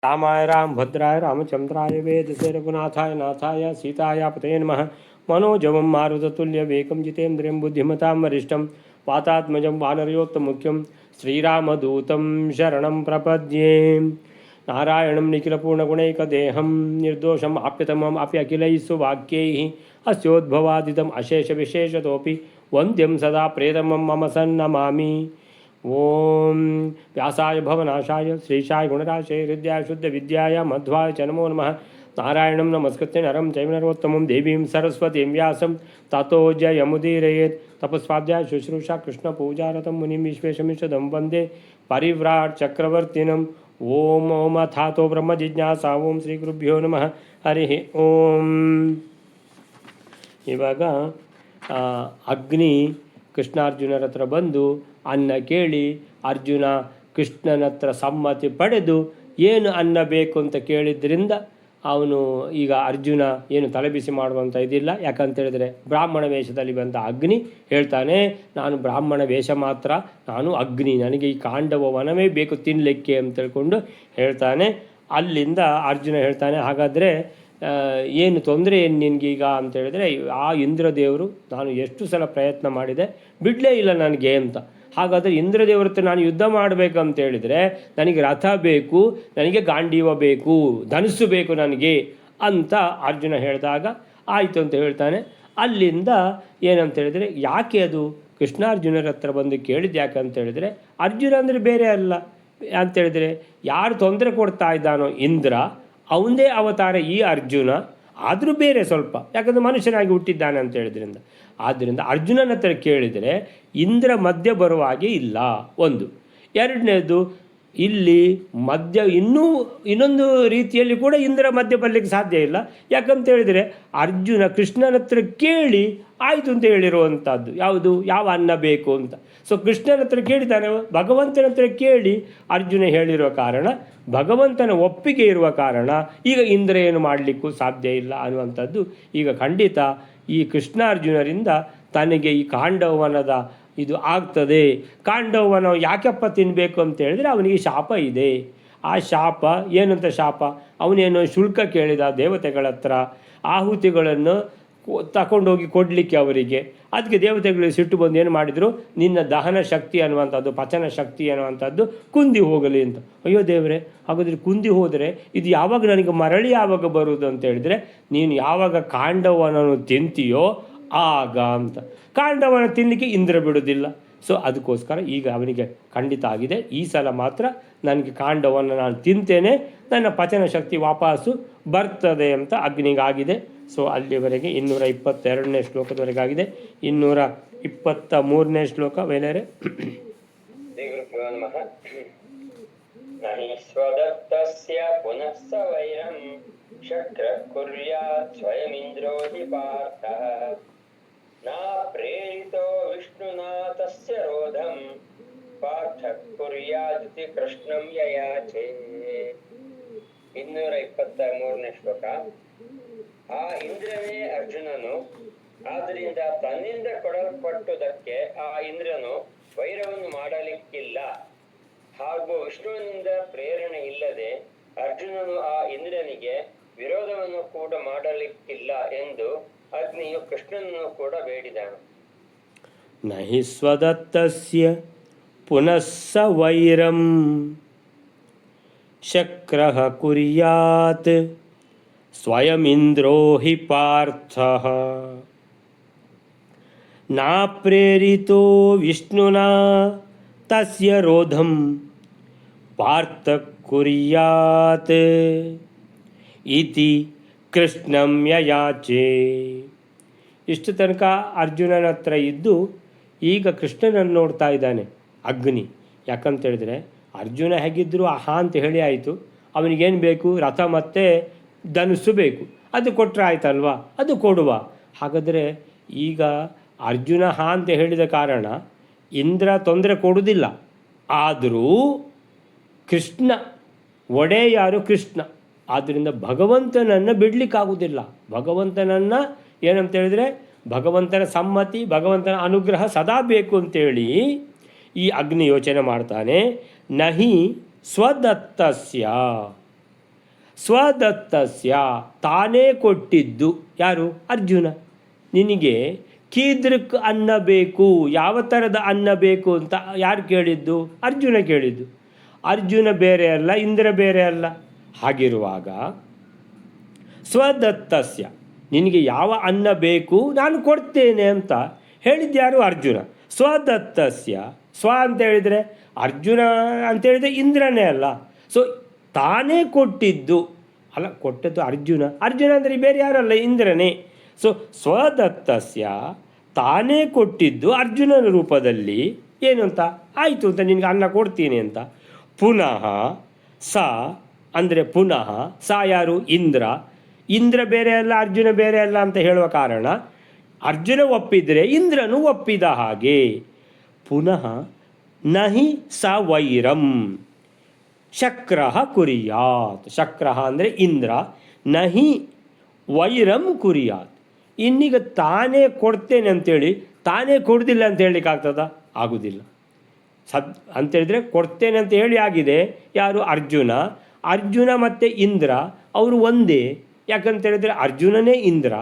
रामाय रामभद्राय रामचंद्राय वेदसे रघुनाथाय नाथाय सीताय पतये नमः। मनोजवं मारुततुल्यवेगं जितेन्द्रियं बुद्धिमतां वरिष्ठं वातात्मजं वानरयोत्तमुख्यं श्रीरामदूतं शरणं प्रपद्ये। नारायणं निखिलपूर्णगुणैकदेहं निर्दोषम् आप्यतमम् अप्यखिलैः सुवाक्यैः अस्योद्भवादितम् अशेषविशेषतोऽपि वन्द्यं सदा प्रेतमं मम सन्नमामि। ओम व्यासाय भवनाशाय श्रीशाय गुणराशय हृदयाय शुद्ध विद्याय मध्वाय च नमो नमः। नारायणं नमस्कृत्य नरं चैव नरोत्तमं देवीं सरस्वतीं व्यासं ततो जयमुदीरयेत्। तपस्वाध्याय शुश्रूषा कृष्णपूजारतं मुनिं विश्वेशमिषदं वन्दे परिव्राट् चक्रवर्तिनम्। ओम ओम अथातो ब्रह्म जिज्ञासा। ओम ಶ್ರೀ ಗುರುಭ್ಯೋ ನಮಃ ಹರಿ ಓಂ. ಇವಾಗ ಅಗ್ನಿ ಕೃಷ್ಣಾರ್ಜುನರ ಹತ್ರ ಬಂದು ಅನ್ನ ಕೇಳಿ ಅರ್ಜುನ ಕೃಷ್ಣನ ಹತ್ರ ಸಮ್ಮತಿ ಪಡೆದು ಏನು ಅನ್ನ ಬೇಕು ಅಂತ ಕೇಳಿದ್ರಿಂದ ಅವನು ಈಗ ಅರ್ಜುನ ಏನು ತಲೆಬಿಸಿ ಮಾಡುವಂಥ ಇದಿಲ್ಲ. ಯಾಕಂತೇಳಿದರೆ ಬ್ರಾಹ್ಮಣ ವೇಷದಲ್ಲಿ ಬಂದ ಅಗ್ನಿ ಹೇಳ್ತಾನೆ, ನಾನು ಬ್ರಾಹ್ಮಣ ವೇಷ ಮಾತ್ರ, ನಾನು ಅಗ್ನಿ, ನನಗೆ ಈ ಕಾಂಡವ ವನವೇ ಬೇಕು ತಿನ್ನಲಿಕ್ಕೆ ಅಂತ ತಿಳ್ಕೊಂಡು ಹೇಳ್ತಾನೆ. ಅಲ್ಲಿಂದ ಅರ್ಜುನ ಹೇಳ್ತಾನೆ, ಹಾಗಾದರೆ ಏನು ತೊಂದರೆ ಏನು ನಿನಗೀಗ ಅಂತೇಳಿದರೆ, ಆ ಇಂದ್ರದೇವರು ನಾನು ಎಷ್ಟು ಸಲ ಪ್ರಯತ್ನ ಮಾಡಿದೆ ಬಿಡಲೇ ಇಲ್ಲ ನನಗೆ ಅಂತ. ಹಾಗಾದರೆ ಇಂದ್ರದೇವ್ರ ಹತ್ರ ನಾನು ಯುದ್ಧ ಮಾಡಬೇಕಂತೇಳಿದರೆ ನನಗೆ ರಥ ಬೇಕು, ನನಗೆ ಗಾಂಡೀವ ಬೇಕು, ಧನುಸ್ಸು ಬೇಕು ನನಗೆ ಅಂತ ಅರ್ಜುನ ಹೇಳಿದಾಗ ಆಯಿತು ಅಂತ ಹೇಳ್ತಾನೆ. ಅಲ್ಲಿಂದ ಏನಂತೇಳಿದರೆ, ಯಾಕೆ ಅದು ಕೃಷ್ಣಾರ್ಜುನರ ಹತ್ರ ಬಂದು ಕೇಳಿದ್ದು ಯಾಕೆ ಅಂತೇಳಿದರೆ, ಅರ್ಜುನ ಅಂದರೆ ಬೇರೆ ಅಲ್ಲ ಅಂತೇಳಿದರೆ, ಯಾರು ತೊಂದರೆ ಕೊಡ್ತಾ ಇದ್ದಾನೋ ಇಂದ್ರ, ಅವನದೇ ಅವತಾರ ಈ ಅರ್ಜುನ, ಆದರೂ ಬೇರೆ ಸ್ವಲ್ಪ, ಯಾಕಂದರೆ ಮನುಷ್ಯನಾಗಿ ಹುಟ್ಟಿದ್ದಾನೆ ಅಂತ ಹೇಳಿದ್ರಿಂದ. ಆದ್ದರಿಂದ ಅರ್ಜುನನ ಹತ್ರ ಕೇಳಿದರೆ ಇಂದ್ರ ಮಧ್ಯ ಬರುವ ಹಾಗೆ ಇಲ್ಲ ಒಂದು. ಎರಡನೇದು, ಇಲ್ಲಿ ಮಧ್ಯ ಇನ್ನೊಂದು ರೀತಿಯಲ್ಲಿ ಕೂಡ ಇಂದ್ರ ಮಧ್ಯ ಬರಲಿಕ್ಕೆ ಸಾಧ್ಯ ಇಲ್ಲ. ಯಾಕಂತ ಹೇಳಿದರೆ ಅರ್ಜುನ ಕೃಷ್ಣನ ಹತ್ರ ಕೇಳಿ ಆಯಿತು ಅಂತ ಹೇಳಿರುವಂಥದ್ದು ಯಾವುದು, ಯಾವ ಅನ್ನ ಬೇಕು ಅಂತ. ಸೊ ಕೃಷ್ಣನ ಹತ್ರ ಕೇಳಿದ್ದಾನೆ, ಭಗವಂತನ ಹತ್ರ ಕೇಳಿ ಅರ್ಜುನ ಹೇಳಿರುವ ಕಾರಣ, ಭಗವಂತನ ಒಪ್ಪಿಗೆ ಇರುವ ಕಾರಣ ಈಗ ಇಂದ್ರ ಏನು ಮಾಡಲಿಕ್ಕೂ ಸಾಧ್ಯ ಇಲ್ಲ ಅನ್ನುವಂಥದ್ದು ಈಗ ಖಂಡಿತ ಈ ಕೃಷ್ಣಾರ್ಜುನರಿಂದ ತನಗೆ ಈ ಕಾಂಡವನದ ಇದು ಆಗ್ತದೆ. ಕಾಂಡವನ ಯಾಕಪ್ಪ ತಿನ್ನಬೇಕು ಅಂತ ಹೇಳಿದರೆ ಅವನಿಗೆ ಶಾಪ ಇದೆ. ಆ ಶಾಪ ಏನಂತ ಶಾಪ, ಅವನೇನೋ ಶುಲ್ಕ ಕೇಳಿದ ದೇವತೆಗಳ ಹತ್ರ ಆಹುತಿಗಳನ್ನು ತಗೊಂಡೋಗಿ ಕೊಡಲಿಕ್ಕೆ ಅವರಿಗೆ. ಅದಕ್ಕೆ ದೇವತೆಗಳಿಗೆ ಸಿಟ್ಟು ಬಂದು ಏನು ಮಾಡಿದರು, ನಿನ್ನ ದಹನ ಶಕ್ತಿ ಅನ್ನುವಂಥದ್ದು, ಪಚನ ಶಕ್ತಿ ಅನ್ನುವಂಥದ್ದು ಕುಂದಿ ಹೋಗಲಿ ಅಂತ. ಅಯ್ಯೋ ದೇವರೇ, ಹಾಗಾದರೆ ಕುಂದಿ ಹೋದರೆ ಇದು ಯಾವಾಗ ನನಗೆ ಮರಳಿ ಯಾವಾಗ ಬರುವುದು ಅಂತ ಹೇಳಿದರೆ, ನೀನು ಯಾವಾಗ ಕಾಂಡವನನ್ನು ತಿಂತೀಯೋ ಆಗ ಅಂತ. ಕಾಂಡವನ ತಿನ್ನಲಿಕ್ಕೆ ಇಂದ್ರ ಬಿಡೋದಿಲ್ಲ. ಸೊ ಅದಕ್ಕೋಸ್ಕರ ಈಗ ಅವನಿಗೆ ಖಂಡಿತ ಆಗಿದೆ, ಈ ಸಲ ಮಾತ್ರ ನನಗೆ ಕಾಂಡವನ್ನು ನಾನು ತಿಂತೇನೆ, ನನ್ನ ಪಚನ ಶಕ್ತಿ ವಾಪಸ್ಸು ಬರ್ತದೆ ಅಂತ ಅಗ್ನಿಗಾಗಿದೆ. ಸೊ ಅಲ್ಲಿವರೆಗೆ 222ನೇ ಶ್ಲೋಕದವರೆಗಾಗಿದೆ. 223ನೇ ಶ್ಲೋಕ ವೇಲೇರೆ. ಶಕ್ರ ಕುರ್ಯಾತ್ ಸ್ವಯಮಿಂದ್ರೋ ಹಿ ಪಾರ್ಥಃ ನಾ ಪ್ರೇರಿತೋ ವಿಷ್ಣುನಾ ತಸ್ಯ ರೋಧಂ ಪಾರ್ಥಃ ಕುರ್ಯಾದಿತಿ ಕೃಷ್ಣಂ ಯಯಾಚೇ. 223ನೇ ಶ್ಲೋಕ. ಆ ಇಂದ್ರನೇ ಅರ್ಜುನನು, ಆದ್ದರಿಂದ ತನ್ನಿಂದ ಕೊಡಲ್ಪಟ್ಟುದಕ್ಕೆ ಆ ಇಂದ್ರನು ವೈರವನ್ನು ಮಾಡಲಿಕ್ಕಿಲ್ಲ, ಹಾಗೂ ವಿಷ್ಣುವಿನಿಂದ ಪ್ರೇರಣೆ ಇಲ್ಲದೆ ಅರ್ಜುನನು ಆ ಇಂದ್ರನಿಗೆ ವಿರೋಧವನ್ನು ಕೂಡ ಮಾಡಲಿಕ್ಕಿಲ್ಲ ಎಂದು ಅಗ್ನಿಯು ಕೃಷ್ಣನನ್ನು ಕೂಡ ಬೇಡಿದನು. ನಹಿ ಸ್ವದತ್ತಸ್ಯ ಪುನಃ ಸ ವೈರಂ ಶಕ್ರಃ ಕುರ್ಯಾತ್ ಸ್ವಯಮಿಂದ್ರೋ ಹಿ ಪಾರ್ಥಃ ನಾ ಪ್ರೇರಿತೋ ವಿಷ್ಣುನಾ ತಸ್ಯ ರೋಧಂ ಪಾರ್ಥಃ ಕುರ್ಯಾತ್ ಇತಿ ಕೃಷ್ಣಂ ಯಯಾಚೇ. ಇಷ್ಟು ತನಕ ಅರ್ಜುನನ ಹತ್ರ ಇದ್ದು ಈಗ ಕೃಷ್ಣನನ್ನು ನೋಡ್ತಾ ಇದ್ದಾನೆ ಅಗ್ನಿ. ಯಾಕಂತೇಳಿದರೆ ಅರ್ಜುನ ಹೇಗಿದ್ದರೂ ಆಹಾ ಅಂತ ಹೇಳಿ ಆಯಿತು, ಅವನಿಗೇನು ಬೇಕು, ರಥ ಮತ್ತು ಧನುಸ್ಸು ಬೇಕು, ಅದು ಕೊಟ್ಟರೆ ಆಯ್ತಲ್ವಾ, ಅದು ಕೊಡುವ. ಹಾಗಾದರೆ ಈಗ ಅರ್ಜುನ ಹಾ ಅಂತ ಹೇಳಿದ ಕಾರಣ ಇಂದ್ರ ತೊಂದರೆ ಕೊಡುವುದಿಲ್ಲ. ಆದರೂ ಕೃಷ್ಣ ಒಡೆ ಯಾರು, ಕೃಷ್ಣ. ಆದ್ದರಿಂದ ಭಗವಂತನನ್ನು ಬಿಡಲಿಕ್ಕಾಗುವುದಿಲ್ಲ. ಭಗವಂತನನ್ನು ಏನಂತೇಳಿದರೆ ಭಗವಂತನ ಸಮ್ಮತಿ, ಭಗವಂತನ ಅನುಗ್ರಹ ಸದಾ ಬೇಕು ಅಂತೇಳಿ ಈ ಅಗ್ನಿ ಯೋಚನೆ ಮಾಡ್ತಾನೆ. ನಹಿ ಸ್ವದತ್ತಸ್ಯ, ಸ್ವದತ್ತಸ್ಯ ತಾನೇ ಕೊಟ್ಟಿದ್ದು. ಯಾರು? ಅರ್ಜುನ. ನಿನಗೆ ಕೀದೃಕ್ ಅನ್ನ ಬೇಕು, ಯಾವ ಥರದ ಅನ್ನ ಬೇಕು ಅಂತ ಯಾರು ಕೇಳಿದ್ದು? ಅರ್ಜುನ ಕೇಳಿದ್ದು. ಅರ್ಜುನ ಬೇರೆ ಅಲ್ಲ, ಇಂದ್ರ ಬೇರೆ ಅಲ್ಲ. ಹಾಗಿರುವಾಗ ಸ್ವದತ್ತಸ್ಯ ನಿನಗೆ ಯಾವ ಅನ್ನ ಬೇಕು ನಾನು ಕೊಡ್ತೇನೆ ಅಂತ ಹೇಳಿದ್ಯಾರು? ಅರ್ಜುನ. ಸ್ವದತ್ತಸ್ಯ, ಸ್ವ ಅಂತ ಹೇಳಿದರೆ ಅರ್ಜುನ ಅಂತೇಳಿದರೆ ಇಂದ್ರನೇ ಅಲ್ಲ. ಸೊ ತಾನೇ ಕೊಟ್ಟಿದ್ದು ಅಲ್ಲ, ಕೊಟ್ಟದ್ದು ಅರ್ಜುನ. ಅರ್ಜುನ ಅಂದರೆ ಬೇರೆ ಯಾರಲ್ಲ, ಇಂದ್ರನೇ. ಸೊ ಸ್ವದತ್ತಸ್ಯ ತಾನೇ ಕೊಟ್ಟಿದ್ದು ಅರ್ಜುನನ ರೂಪದಲ್ಲಿ. ಏನು ಅಂತ? ಆಯಿತು ಅಂತ, ನಿನಗೆ ಅನ್ನ ಕೊಡ್ತೀನಿ ಅಂತ. ಪುನಃ ಸ ಅಂದರೆ ಪುನಃ ಸ ಯಾರು? ಇಂದ್ರ. ಇಂದ್ರ ಬೇರೆ ಅಲ್ಲ, ಅರ್ಜುನ ಬೇರೆ ಅಲ್ಲ ಅಂತ ಹೇಳುವ ಕಾರಣ ಅರ್ಜುನ ಒಪ್ಪಿದರೆ ಇಂದ್ರನು ಒಪ್ಪಿದ ಹಾಗೆ. ಪುನಃ ನಹಿ ಸ ವೈರಂ ಶಕ್ರ ಕುರಿಯಾತ್. ಶಕ್ರ ಅಂದರೆ ಇಂದ್ರ. ನಹಿ ವೈರಂ ಕುರಿಯಾತ್. ಇನ್ನೀಗ ತಾನೇ ಕೊಡ್ತೇನೆ ಅಂತೇಳಿ ತಾನೇ ಕೊಡೋದಿಲ್ಲ ಅಂತ ಹೇಳಲಿಕ್ಕಾಗ್ತದ? ಆಗೋದಿಲ್ಲ. ಅಂತೇಳಿದರೆ ಕೊಡ್ತೇನೆ ಅಂತ ಹೇಳಿ ಆಗಿದೆ. ಯಾರು? ಅರ್ಜುನ. ಅರ್ಜುನ ಮತ್ತು ಇಂದ್ರ ಅವರು ಒಂದೇ. ಯಾಕಂತೇಳಿದರೆ ಅರ್ಜುನನೇ ಇಂದ್ರ.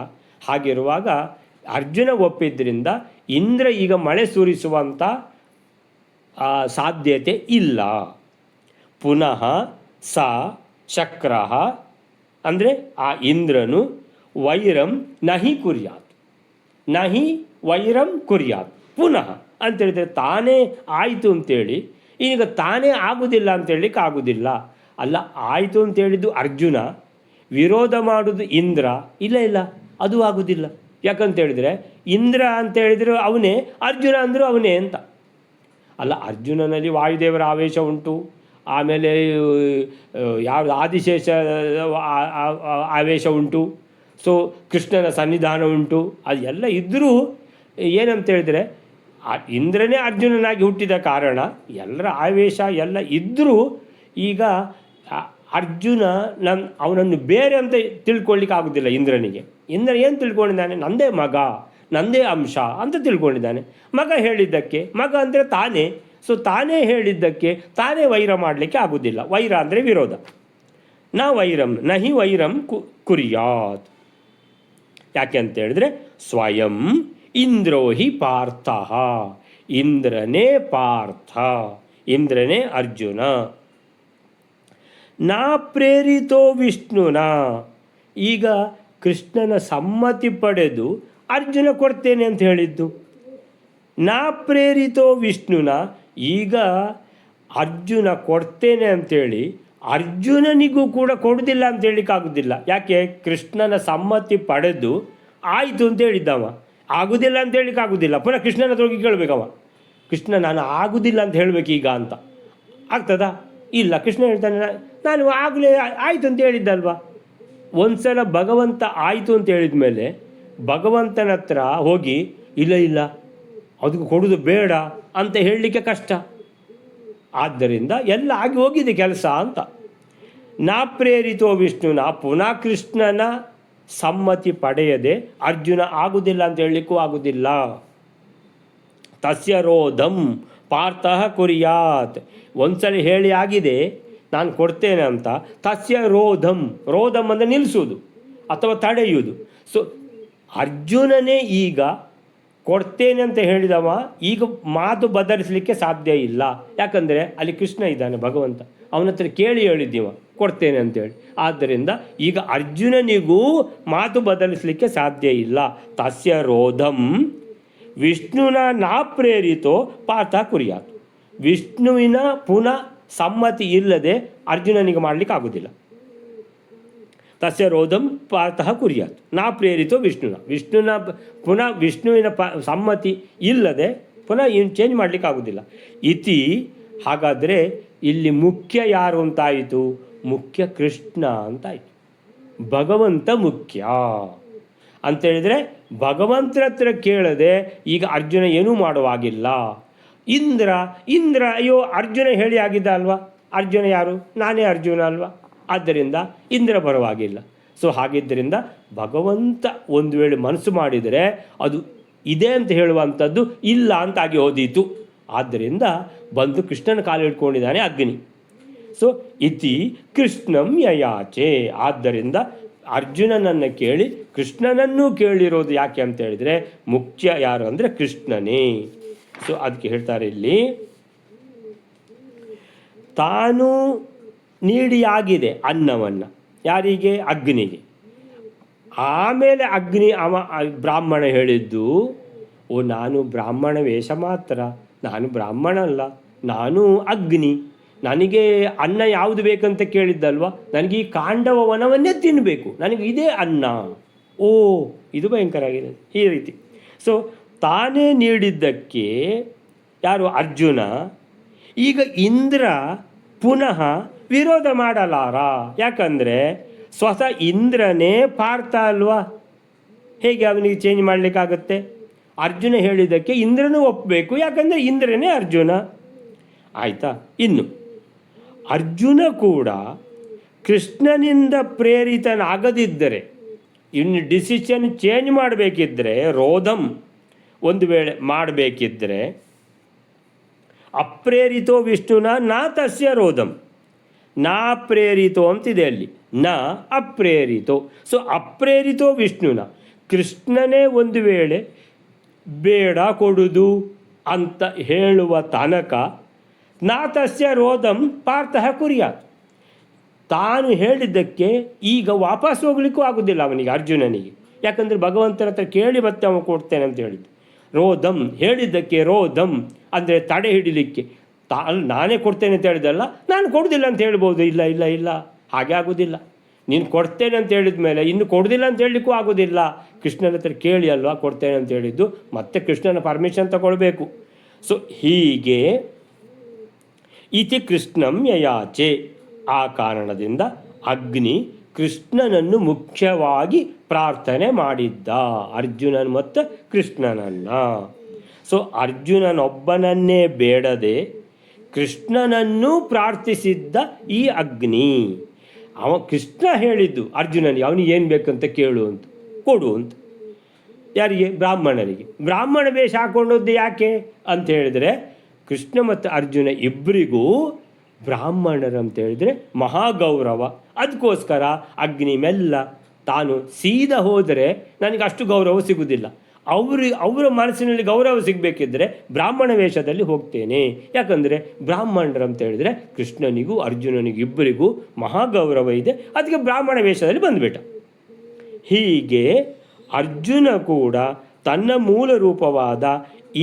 ಹಾಗಿರುವಾಗ ಅರ್ಜುನ ಒಪ್ಪಿದ್ದರಿಂದ ಇಂದ್ರ ಈಗ ಮಳೆ ಸುರಿಸುವಂಥ ಸಾಧ್ಯತೆ ಇಲ್ಲ. ಪುನಃ ಸ ಶಕ್ರ ಅಂದರೆ ಆ ಇಂದ್ರನು ವೈರಂ ನಹಿ ಕುರ್ಯಾತ್. ನಹಿ ವೈರಂ ಕುರ್ಯಾತ್. ಪುನಃ ಅಂತೇಳಿದರೆ ತಾನೇ ಆಯಿತು ಅಂತೇಳಿ ಈಗ ತಾನೇ ಆಗುವುದಿಲ್ಲ ಅಂತೇಳಲಿಕ್ಕೆ ಆಗೋದಿಲ್ಲ. ಅಲ್ಲ, ಆಯಿತು ಅಂತೇಳಿದ್ದು ಅರ್ಜುನ, ವಿರೋಧ ಮಾಡೋದು ಇಂದ್ರ. ಇಲ್ಲ ಇಲ್ಲ, ಅದು ಆಗೋದಿಲ್ಲ. ಯಾಕಂತೇಳಿದರೆ ಇಂದ್ರ ಅಂತೇಳಿದರೆ ಅವನೇ, ಅರ್ಜುನ ಅಂದರೂ ಅವನೇ ಅಂತ. ಅಲ್ಲ, ಅರ್ಜುನನಲ್ಲಿ ವಾಯುದೇವರ ಆವೇಶ ಉಂಟು, ಆಮೇಲೆ ಯಾವುದು ಆದಿಶೇಷ ಆವೇಶ ಉಂಟು, ಸೊ ಕೃಷ್ಣನ ಸನ್ನಿಧಾನ ಉಂಟು. ಅದೆಲ್ಲ ಇದ್ದರೂ ಏನಂತೇಳಿದರೆ ಇಂದ್ರನೇ ಅರ್ಜುನನಾಗಿ ಹುಟ್ಟಿದ ಕಾರಣ ಎಲ್ಲರ ಆವೇಶ ಎಲ್ಲ ಇದ್ದರೂ ಈಗ ಅರ್ಜುನ ಅವನನ್ನು ಬೇರೆ ಅಂತ ತಿಳ್ಕೊಳ್ಳಿಕ್ಕೆ ಆಗೋದಿಲ್ಲ ಇಂದ್ರನಿಗೆ. ಇಂದ್ರ ಏನು ತಿಳ್ಕೊಂಡಿದ್ದಾನೆ? ನಂದೇ ಮಗ, ನಂದೇ ಅಂಶ ಅಂತ ತಿಳ್ಕೊಂಡಿದ್ದಾನೆ. ಮಗ ಹೇಳಿದ್ದಕ್ಕೆ, ಮಗ ಅಂದರೆ ತಾನೇ. ಸೊ ತಾನೇ ಹೇಳಿದ್ದಕ್ಕೆ ತಾನೇ ವೈರ ಮಾಡಲಿಕ್ಕೆ ಆಗೋದಿಲ್ಲ. ವೈರ ಅಂದರೆ ವಿರೋಧ. ನಹಿ ವೈರಂ ಕುರ್ಯಾತ್. ಯಾಕೆ ಅಂತ ಹೇಳಿದ್ರೆ ಸ್ವಯಂ ಇಂದ್ರೋ ಹಿ ಪಾರ್ಥ. ಇಂದ್ರನೇ ಪಾರ್ಥ, ಇಂದ್ರನೇ ಅರ್ಜುನ. ನಾ ಪ್ರೇರಿತೋ ವಿಷ್ಣುನ. ಈಗ ಕೃಷ್ಣನ ಸಮ್ಮತಿ ಪಡೆದು ಅರ್ಜುನ ಕೊಡ್ತೇನೆ ಅಂತ ಹೇಳಿದ್ದು. ನಾ ಪ್ರೇರಿತೋ ವಿಷ್ಣುನ. ಈಗ ಅರ್ಜುನ ಕೊಡ್ತೇನೆ ಅಂಥೇಳಿ ಅರ್ಜುನನಿಗೂ ಕೂಡ ಕೊಡೋದಿಲ್ಲ ಅಂತ ಹೇಳಲಿಕ್ಕಾಗೋದಿಲ್ಲ. ಯಾಕೆ? ಕೃಷ್ಣನ ಸಮ್ಮತಿ ಪಡೆದು ಆಯಿತು ಅಂತ ಹೇಳಿದ್ದವ. ಆಗೋದಿಲ್ಲ ಅಂತ ಹೇಳಲಿಕ್ಕಾಗೋದಿಲ್ಲ. ಪುನಃ ಕೃಷ್ಣನ ಹತ್ರ ಹೋಗಿ ಕೇಳಬೇಕವ. ಕೃಷ್ಣ ನಾನು ಆಗೋದಿಲ್ಲ ಅಂತ ಹೇಳಬೇಕೀಗ ಅಂತ. ಆಗ್ತದಾ? ಇಲ್ಲ. ಕೃಷ್ಣ ಹೇಳ್ತಾನೆ ನಾನು ಆಗಲೇ ಆಯಿತು ಅಂತ ಹೇಳಿದ್ದಲ್ವ. ಒಂದು ಸಲ ಭಗವಂತ ಆಯಿತು ಅಂತ ಹೇಳಿದ ಮೇಲೆ ಭಗವಂತನ ಹತ್ರ ಹೋಗಿ ಇಲ್ಲ ಇಲ್ಲ ಅದಕ್ಕೆ ಕೊಡೋದು ಬೇಡ ಅಂತ ಹೇಳಲಿಕ್ಕೆ ಕಷ್ಟ. ಆದ್ದರಿಂದ ಎಲ್ಲ ಆಗಿ ಹೋಗಿದೆ ಕೆಲಸ ಅಂತ. ನಾ ಪ್ರೇರಿತೋ ವಿಷ್ಣುನ. ಪುನಃ ಕೃಷ್ಣನ ಸಮ್ಮತಿ ಪಡೆಯದೆ ಅರ್ಜುನ ಆಗುವುದಿಲ್ಲ ಅಂತ ಹೇಳಲಿಕ್ಕೂ ಆಗುವುದಿಲ್ಲ. ತಸ್ಯ ರೋಧಂ ಪಾರ್ಥಃ ಕುರ್ಯಾತ್. ಒಂದ್ಸಲ ಹೇಳಿ ಆಗಿದೆ ನಾನು ಕೊಡ್ತೇನೆ ಅಂತ. ತಸ್ಯ ರೋಧಂ. ರೋಧಂ ಅಂದರೆ ನಿಲ್ಲಿಸುವುದು ಅಥವಾ ತಡೆಯುವುದು. ಸೊ ಅರ್ಜುನನೇ ಈಗ ಕೊಡ್ತೇನೆ ಅಂತ ಹೇಳಿದವ ಈಗ ಮಾತು ಬದಲಿಸಲಿಕ್ಕೆ ಸಾಧ್ಯ ಇಲ್ಲ. ಯಾಕಂದರೆ ಅಲ್ಲಿ ಕೃಷ್ಣ ಇದ್ದಾನೆ, ಭಗವಂತ. ಅವನ ಹತ್ರ ಕೇಳಿ ಹೇಳಿದ್ದೀವ ಕೊಡ್ತೇನೆ ಅಂತೇಳಿ. ಆದ್ದರಿಂದ ಈಗ ಅರ್ಜುನನಿಗೂ ಮಾತು ಬದಲಿಸಲಿಕ್ಕೆ ಸಾಧ್ಯ ಇಲ್ಲ. ತಸ್ಯ ರೋಧಂ ವಿಷ್ಣುನ ನಾ ಪ್ರೇರಿತೋ ಪಾರ್ಥ ಕುರ್ಯಾತ್. ವಿಷ್ಣುವಿನ ಪುನಃ ಸಮ್ಮತಿ ಇಲ್ಲದೆ ಅರ್ಜುನನಿಗೆ ಮಾಡಲಿಕ್ಕೆ ಆಗೋದಿಲ್ಲ. ತಸ್ಯ ರೋಧಂ ಪಾರ್ಥಃ ಕುರ್ಯಾತ್ ನಾ ಪ್ರೇರಿತೋ ವಿಷ್ಣುವಿನ ಪುನಃ ವಿಷ್ಣುವಿನ ಸಮ್ಮತಿ ಇಲ್ಲದೆ ಪುನಃ ಏನು ಚೇಂಜ್ ಮಾಡಲಿಕ್ಕೆ ಆಗೋದಿಲ್ಲ. ಇತಿ. ಹಾಗಾದರೆ ಇಲ್ಲಿ ಮುಖ್ಯ ಯಾರು ಅಂತಾಯಿತು? ಮುಖ್ಯ ಕೃಷ್ಣ ಅಂತಾಯಿತು. ಭಗವಂತ ಮುಖ್ಯ ಅಂತೇಳಿದರೆ ಭಗವಂತನ ಹತ್ರ ಕೇಳದೆ ಈಗ ಅರ್ಜುನ ಏನೂ ಮಾಡುವಾಗಿಲ್ಲ. ಇಂದ್ರ ಅಯ್ಯೋ ಅರ್ಜುನ ಹೇಳಿ ಆಗಿದ್ದ ಅಲ್ವಾ. ಅರ್ಜುನ ಯಾರು? ನಾನೇ ಅರ್ಜುನ ಅಲ್ವಾ. ಆದ್ದರಿಂದ ಇಂದ್ರ ಬರುವಾಗಿಲ್ಲ. ಸೊ ಹಾಗಿದ್ದರಿಂದ ಭಗವಂತ ಒಂದು ವೇಳೆ ಮನಸ್ಸು ಮಾಡಿದರೆ ಅದು ಇದೆ ಅಂತ ಹೇಳುವಂಥದ್ದು ಇಲ್ಲ ಅಂತಾಗಿ ಹೋದೀತು. ಆದ್ದರಿಂದ ಬಂದು ಕೃಷ್ಣನ ಕಾಲು ಹಿಡ್ಕೊಂಡಿದ್ದಾನೆ ಅಗ್ನಿ. ಸೊ ಇತಿ ಕೃಷ್ಣಂ ಯಯಾಚೆ. ಆದ್ದರಿಂದ ಅರ್ಜುನನನ್ನು ಕೇಳಿ ಕೃಷ್ಣನನ್ನೂ ಕೇಳಿರೋದು ಯಾಕೆ ಅಂತ ಹೇಳಿದರೆ ಮುಖ್ಯ ಯಾರು ಅಂದರೆ ಕೃಷ್ಣನೇ. ಸೊ ಅದಕ್ಕೆ ಹೇಳ್ತಾರೆ ಇಲ್ಲಿ, ತಾನು ನೀಡಿಯಾಗಿದೆ ಅನ್ನವನ್ನು ಯಾರಿಗೆ? ಅಗ್ನಿಗೆ. ಆಮೇಲೆ ಅಗ್ನಿ ಬ್ರಾಹ್ಮಣ ಹೇಳಿದ್ದು, ಓ ನಾನು ಬ್ರಾಹ್ಮಣ ವೇಷ ಮಾತ್ರ, ನಾನು ಬ್ರಾಹ್ಮಣ ಅಲ್ಲ, ನಾನು ಅಗ್ನಿ, ನನಗೆ ಅನ್ನ ಯಾವುದು ಬೇಕಂತ ಕೇಳಿದ್ದಲ್ವ, ನನಗೆ ಈ ಕಾಂಡವ ವನವನ್ನೇ ತಿನ್ನಬೇಕು, ನನಗೆ ಇದೇ ಅನ್ನ. ಓ ಇದು ಭಯಂಕರ ಆಗಿದೆ ಈ ರೀತಿ. ಸೊ ತಾನೇ ನೀಡಿದ್ದಕ್ಕೆ ಯಾರು? ಅರ್ಜುನ. ಈಗ ಇಂದ್ರ ಪುನಃ ವಿರೋಧ ಮಾಡಲಾರ, ಯಾಕಂದರೆ ಸ್ವತಃ ಇಂದ್ರನೇ ಪಾರ್ಥ ಅಲ್ವಾ, ಹೇಗೆ ಅವನಿಗೆ ಚೇಂಜ್ ಮಾಡಲಿಕ್ಕಾಗತ್ತೆ? ಅರ್ಜುನ ಹೇಳಿದ್ದಕ್ಕೆ ಇಂದ್ರನೂ ಒಪ್ಪಬೇಕು, ಯಾಕಂದರೆ ಇಂದ್ರನೇ ಅರ್ಜುನ. ಆಯಿತಾ? ಇನ್ನು ಅರ್ಜುನ ಕೂಡ ಕೃಷ್ಣನಿಂದ ಪ್ರೇರಿತನಾಗದಿದ್ದರೆ, ಇನ್ನು ಡಿಸಿಷನ್ ಚೇಂಜ್ ಮಾಡಬೇಕಿದ್ದರೆ, ರೋಧಂ ಒಂದು ವೇಳೆ ಮಾಡಬೇಕಿದ್ದರೆ, ಅಪ್ರೇರಿತೋ ವಿಷ್ಣುನ ನಾ ತಸ್ಯ ರೋಧಂ, ನಾ ಪ್ರೇರಿತೋ ಅಂತಿದೆ ಅಲ್ಲಿ, ನ ಅಪ್ರೇರಿತೋ. ಸೊ ಅಪ್ರೇರಿತೋ ವಿಷ್ಣುನ, ಕೃಷ್ಣನೇ ಒಂದು ವೇಳೆ ಬೇಡ ಕೊಡುದು ಅಂತ ಹೇಳುವ ತನಕ ನಾ ತಸ್ಯ ರೋಧಂ ಪಾರ್ಥಃ ಕುರ್ಯಾತ್, ತಾನು ಹೇಳಿದ್ದಕ್ಕೆ ಈಗ ವಾಪಸ್ ಹೋಗ್ಲಿಕ್ಕೂ ಆಗೋದಿಲ್ಲ ಅವನಿಗೆ, ಅರ್ಜುನನಿಗೆ. ಯಾಕಂದರೆ ಭಗವಂತನ ಹತ್ರ ಕೇಳಿ ಮತ್ತೆ ಅವನು ಕೊಡ್ತೇನೆ ಅಂತ ಹೇಳಿದ್ದು. ರೋಧಂ ಹೇಳಿದ್ದಕ್ಕೆ, ರೋಧಂ ಅಂದರೆ ತಡೆ ಹಿಡಿಲಿಕ್ಕೆ. ನಾನೇ ಕೊಡ್ತೇನೆ ಅಂತ ಹೇಳಿದಲ್ಲ, ನಾನು ಕೊಡೋದಿಲ್ಲ ಅಂತ ಹೇಳ್ಬೋದು. ಇಲ್ಲ ಇಲ್ಲ ಇಲ್ಲ, ಹಾಗೆ ಆಗೋದಿಲ್ಲ. ನೀನು ಕೊಡ್ತೇನೆ ಅಂತ ಹೇಳಿದ ಮೇಲೆ ಇನ್ನು ಕೊಡೋದಿಲ್ಲ ಅಂತ ಹೇಳಲಿಕ್ಕೂ ಆಗೋದಿಲ್ಲ. ಕೃಷ್ಣನ ಹತ್ರ ಕೇಳಿ ಅಲ್ವಾ ಕೊಡ್ತೇನೆ ಅಂತ ಹೇಳಿದ್ದು, ಮತ್ತೆ ಕೃಷ್ಣನ ಪರ್ಮಿಷನ್ ತಗೊಳ್ಬೇಕು. ಸೊ ಹೀಗೆ ಇತಿ ಕೃಷ್ಣಂ ಯಯಾಚೆ, ಆ ಕಾರಣದಿಂದ ಅಗ್ನಿ ಕೃಷ್ಣನನ್ನು ಮುಖ್ಯವಾಗಿ ಪ್ರಾರ್ಥನೆ ಮಾಡಿದ್ದ, ಅರ್ಜುನನ್ ಮತ್ತು ಕೃಷ್ಣನನ್ನು. ಸೊ ಅರ್ಜುನನೊಬ್ಬನನ್ನೇ ಬೇಡದೆ ಕೃಷ್ಣನನ್ನು ಪ್ರಾರ್ಥಿಸಿದ್ದ ಈ ಅಗ್ನಿ. ಕೃಷ್ಣ ಹೇಳಿದ್ದು ಅರ್ಜುನನಿಗೆ, ಅವನಿಗೆ ಏನು ಬೇಕಂತ ಕೇಳು ಅಂತ, ಕೊಡು ಅಂತ. ಯಾರಿಗೆ? ಬ್ರಾಹ್ಮಣರಿಗೆ. ಬ್ರಾಹ್ಮಣ ವೇಷ ಹಾಕೊಂಡದ್ದು ಯಾಕೆ ಅಂತ ಹೇಳಿದರೆ, ಕೃಷ್ಣ ಮತ್ತು ಅರ್ಜುನ ಇಬ್ಬರಿಗೂ ಬ್ರಾಹ್ಮಣರಂತ ಹೇಳಿದರೆ ಮಹಾಗೌರವ. ಅದಕ್ಕೋಸ್ಕರ ಅಗ್ನಿ ಮೆಲ್ಲ, ತಾನು ಸೀದಾ ಹೋದರೆ ನನಗೆ ಅಷ್ಟು ಗೌರವ ಸಿಗುವುದಿಲ್ಲ, ಅವರ ಮನಸ್ಸಿನಲ್ಲಿ ಗೌರವ ಸಿಗಬೇಕಿದ್ದರೆ ಬ್ರಾಹ್ಮಣ ವೇಷದಲ್ಲಿ ಹೋಗ್ತೇನೆ. ಯಾಕಂದರೆ ಬ್ರಾಹ್ಮಣರಂತ ಹೇಳಿದರೆ ಕೃಷ್ಣನಿಗೂ ಅರ್ಜುನನಿಗೂ ಇಬ್ಬರಿಗೂ ಮಹಾಗೌರವ ಇದೆ, ಅದಕ್ಕೆ ಬ್ರಾಹ್ಮಣ ವೇಷದಲ್ಲಿ ಬಂದುಬಿಟ್ಟ. ಹೀಗೆ ಅರ್ಜುನ ಕೂಡ ತನ್ನ ಮೂಲ ರೂಪವಾದ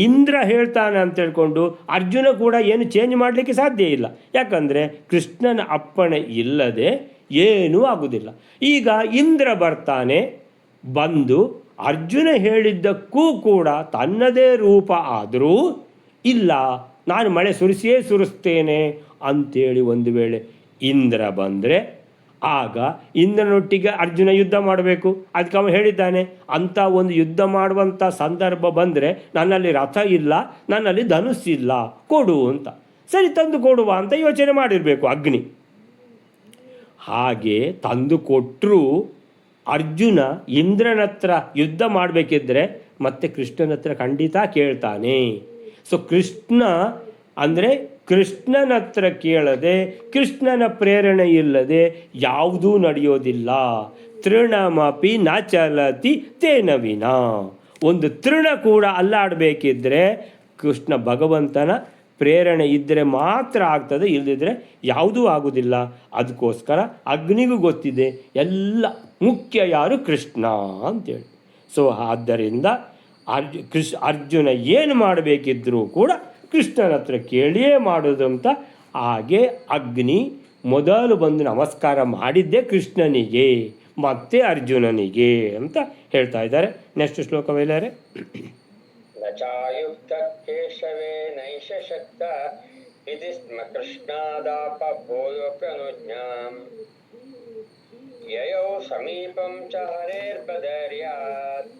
ಇಂದ್ರ ಹೇಳ್ತಾನೆ ಅಂತ ಹೇಳ್ಕೊಂಡು ಅರ್ಜುನ ಕೂಡ ಏನು ಚೇಂಜ್ ಮಾಡಲಿಕ್ಕೆ ಸಾಧ್ಯ ಇಲ್ಲ. ಯಾಕಂದರೆ ಕೃಷ್ಣನ ಅಪ್ಪಣೆ ಇಲ್ಲದೆ ಏನೂ ಆಗುವುದಿಲ್ಲ. ಈಗ ಇಂದ್ರ ಬರ್ತಾನೆ, ಬಂದು ಅರ್ಜುನ ಹೇಳಿದ್ದಕ್ಕೂ ಕೂಡ ತನ್ನದೇ ರೂಪ ಆದರೂ ಇಲ್ಲ, ನಾನು ಮಳೆ ಸುರಿಸಿಯೇ ಸುರಿಸ್ತೇನೆ ಅಂತೇಳಿ ಒಂದು ವೇಳೆ ಇಂದ್ರ ಬಂದರೆ, ಆಗ ಇಂದ್ರನೊಟ್ಟಿಗೆ ಅರ್ಜುನ ಯುದ್ಧ ಮಾಡಬೇಕು. ಅದಕ್ಕೆ ಅವನು ಹೇಳಿದ್ದಾನೆ, ಅಂಥ ಒಂದು ಯುದ್ಧ ಮಾಡುವಂಥ ಸಂದರ್ಭ ಬಂದರೆ ನನ್ನಲ್ಲಿ ರಥ ಇಲ್ಲ, ನನ್ನಲ್ಲಿ ಧನುಸ್ಸಿಲ್ಲ, ಕೊಡು ಅಂತ. ಸರಿ, ತಂದು ಕೊಡುವ ಅಂತ ಯೋಚನೆ ಮಾಡಿರಬೇಕು ಅಗ್ನಿ. ಹಾಗೆ ತಂದು ಕೊಟ್ಟರೂ ಅರ್ಜುನ ಇಂದ್ರನ ಹತ್ರ ಯುದ್ಧ ಮಾಡಬೇಕಿದ್ರೆ ಮತ್ತೆ ಕೃಷ್ಣನ ಹತ್ರ ಖಂಡಿತ ಕೇಳ್ತಾನೆ. ಸೊ ಕೃಷ್ಣ ಅಂದರೆ ಕೃಷ್ಣನ ಹತ್ರ ಕೇಳದೆ, ಕೃಷ್ಣನ ಪ್ರೇರಣೆ ಇಲ್ಲದೆ ಯಾವುದೂ ನಡೆಯೋದಿಲ್ಲ. ತೃಣಮಪಿ ನ ಚಲತಿ ತೇನ ವಿನಾ. ಒಂದು ತೃಣ ಕೂಡ ಅಲ್ಲಾಡಬೇಕಿದ್ರೆ ಕೃಷ್ಣ ಭಗವಂತನ ಪ್ರೇರಣೆ ಇದ್ದರೆ ಮಾತ್ರ ಆಗ್ತದೆ, ಇಲ್ಲದಿದ್ದರೆ ಯಾವುದೂ ಆಗೋದಿಲ್ಲ. ಅದಕ್ಕೋಸ್ಕರ ಅಗ್ನಿಗೂ ಗೊತ್ತಿದೆ ಎಲ್ಲ ಮುಖ್ಯ ಯಾರು? ಕೃಷ್ಣ ಅಂತೇಳಿ. ಸೊ ಆದ್ದರಿಂದ ಅರ್ಜುನ ಏನು ಮಾಡಬೇಕಿದ್ರೂ ಕೂಡ ಕೃಷ್ಣನ ಹತ್ರ ಕೇಳಿಯೇ ಮಾಡೋದು ಅಂತ. ಹಾಗೆ ಅಗ್ನಿ ಮೊದಲು ಬಂದು ನಮಸ್ಕಾರ ಮಾಡಿದ್ದೇ ಕೃಷ್ಣನಿಗೆ ಮತ್ತೆ ಅರ್ಜುನನಿಗೆ ಅಂತ ಹೇಳ್ತಾ ಇದ್ದಾರೆ. ನೆಕ್ಸ್ಟ್ ಶ್ಲೋಕ ವೇಲಾರೆ. ನಚಾಯುಕ್ತ ಕೇಶವೇ ನೈಷ ಶಕ್ತ ಇತಿ ಸ್ಮ ಕೃಷ್ಣಾದಾಪಬೋಧಪ್ರನುಜ್ಞಾಂ ಯಯೌ ಸಮೀಪಂ ಚ ಹರೇರ್ಬದರ್ಯಾತ್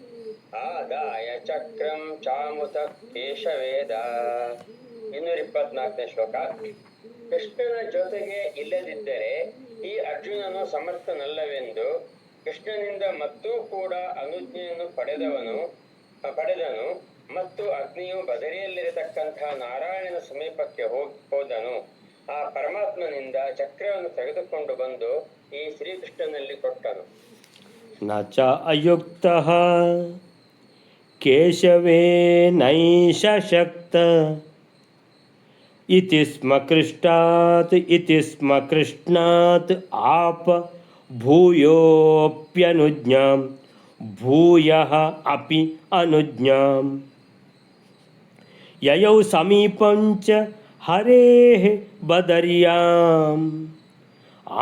ಆದಾಯ ಚಕ್ರಂ ಚಾಮುತ ಕೇಶವೇದ. 224ನೇ ಶ್ಲೋಕ. ಕೃಷ್ಣನ ಜೊತೆಗೆ ಇಲ್ಲದಿದ್ದರೆ ಈ ಅರ್ಜುನನು ಸಮರ್ಥನಲ್ಲವೆಂದು ಕೃಷ್ಣನಿಂದ ಮತ್ತೂ ಕೂಡ ಅನುಜ್ಞೆಯನ್ನು ಪಡೆದನು. ಮತ್ತು ಅಗ್ನಿಯು ಬದರಿಯಲ್ಲಿರತಕ್ಕಂತಹ ನಾರಾಯಣನ ಸಮೀಪಕ್ಕೆ ಹೋದನು. ಆ ಪರಮಾತ್ಮನಿಂದ ಚಕ್ರವನ್ನು ತೆಗೆದುಕೊಂಡು ಬಂದು ಈ ಶ್ರೀಕೃಷ್ಣನಲ್ಲಿ ಕೊಟ್ಟನು. ನ ಚ ಅಯುಕ್ತಃ ಕೇಶವೇ ನೈಷ ಶಕ್ತ ಇತಿ ಸ್ಮ ಕೃಷ್ಣಾತ್ ಆಪ ಭೂಯೋಪ್ಯನುಜ್ಞಾಂ ಭೂಯಃ ಅಪಿ ಅನುಜ್ಞಾಂ ಯಯೌ ಸಮೀಪಂಚ ಹರೇಃ ಬದರ್ಯಾಂ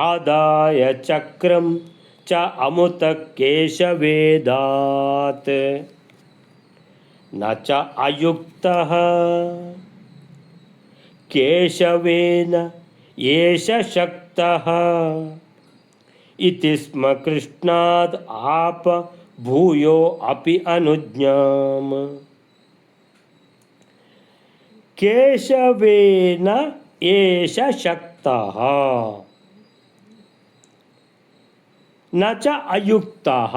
ಆದಾಯ ಚಕ್ರಂ ಚ ಅಮುತ ಕೇಶವೇದಾತ್ ನ ಚ ಅಯುಕ್ತಃ ಕೇಶವೇನ ಏಷ ಶಕ್ತಃ ಇತಿ ಸ್ಮ ಕೃಷ್ಣಾತ್ ಆಪ ಭೂಯೋ ಅಪಿ ಅನುಜ್ಞಾಂ ಕೇಶವೇನ ಏಷ ಶಕ್ತಃ ನ ಚ ಅಯುಕ್ತಃ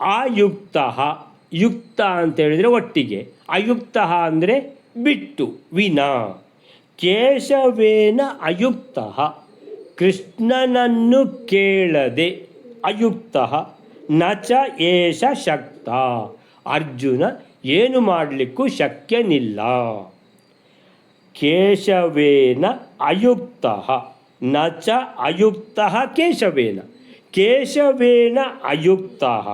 ಆಯುಕ್ತಃ ಯುಕ್ತ ಅಂತೇಳಿದರೆ ಒಟ್ಟಿಗೆ, ಅಯುಕ್ತಃ ಅಂದರೆ ಬಿಟ್ಟು ವಿನಾ. ಕೇಶವೇನ ಅಯುಕ್ತಃ ಕೃಷ್ಣನನ್ನು ಕೇಳದೆ ಅಯುಕ್ತಃ ನ ಚ ಏಷ ಶಕ್ತ ಅರ್ಜುನ ಏನು ಮಾಡಲಿಕ್ಕೂ ಶಕ್ಯನಿಲ್ಲ. ಕೇಶವೇನ ಅಯುಕ್ತಃ ನ ಚ ಅಯುಕ್ತಃ ಕೇಶವೇನ ಕೇಶವೇನ ಅಯುಕ್ತಃ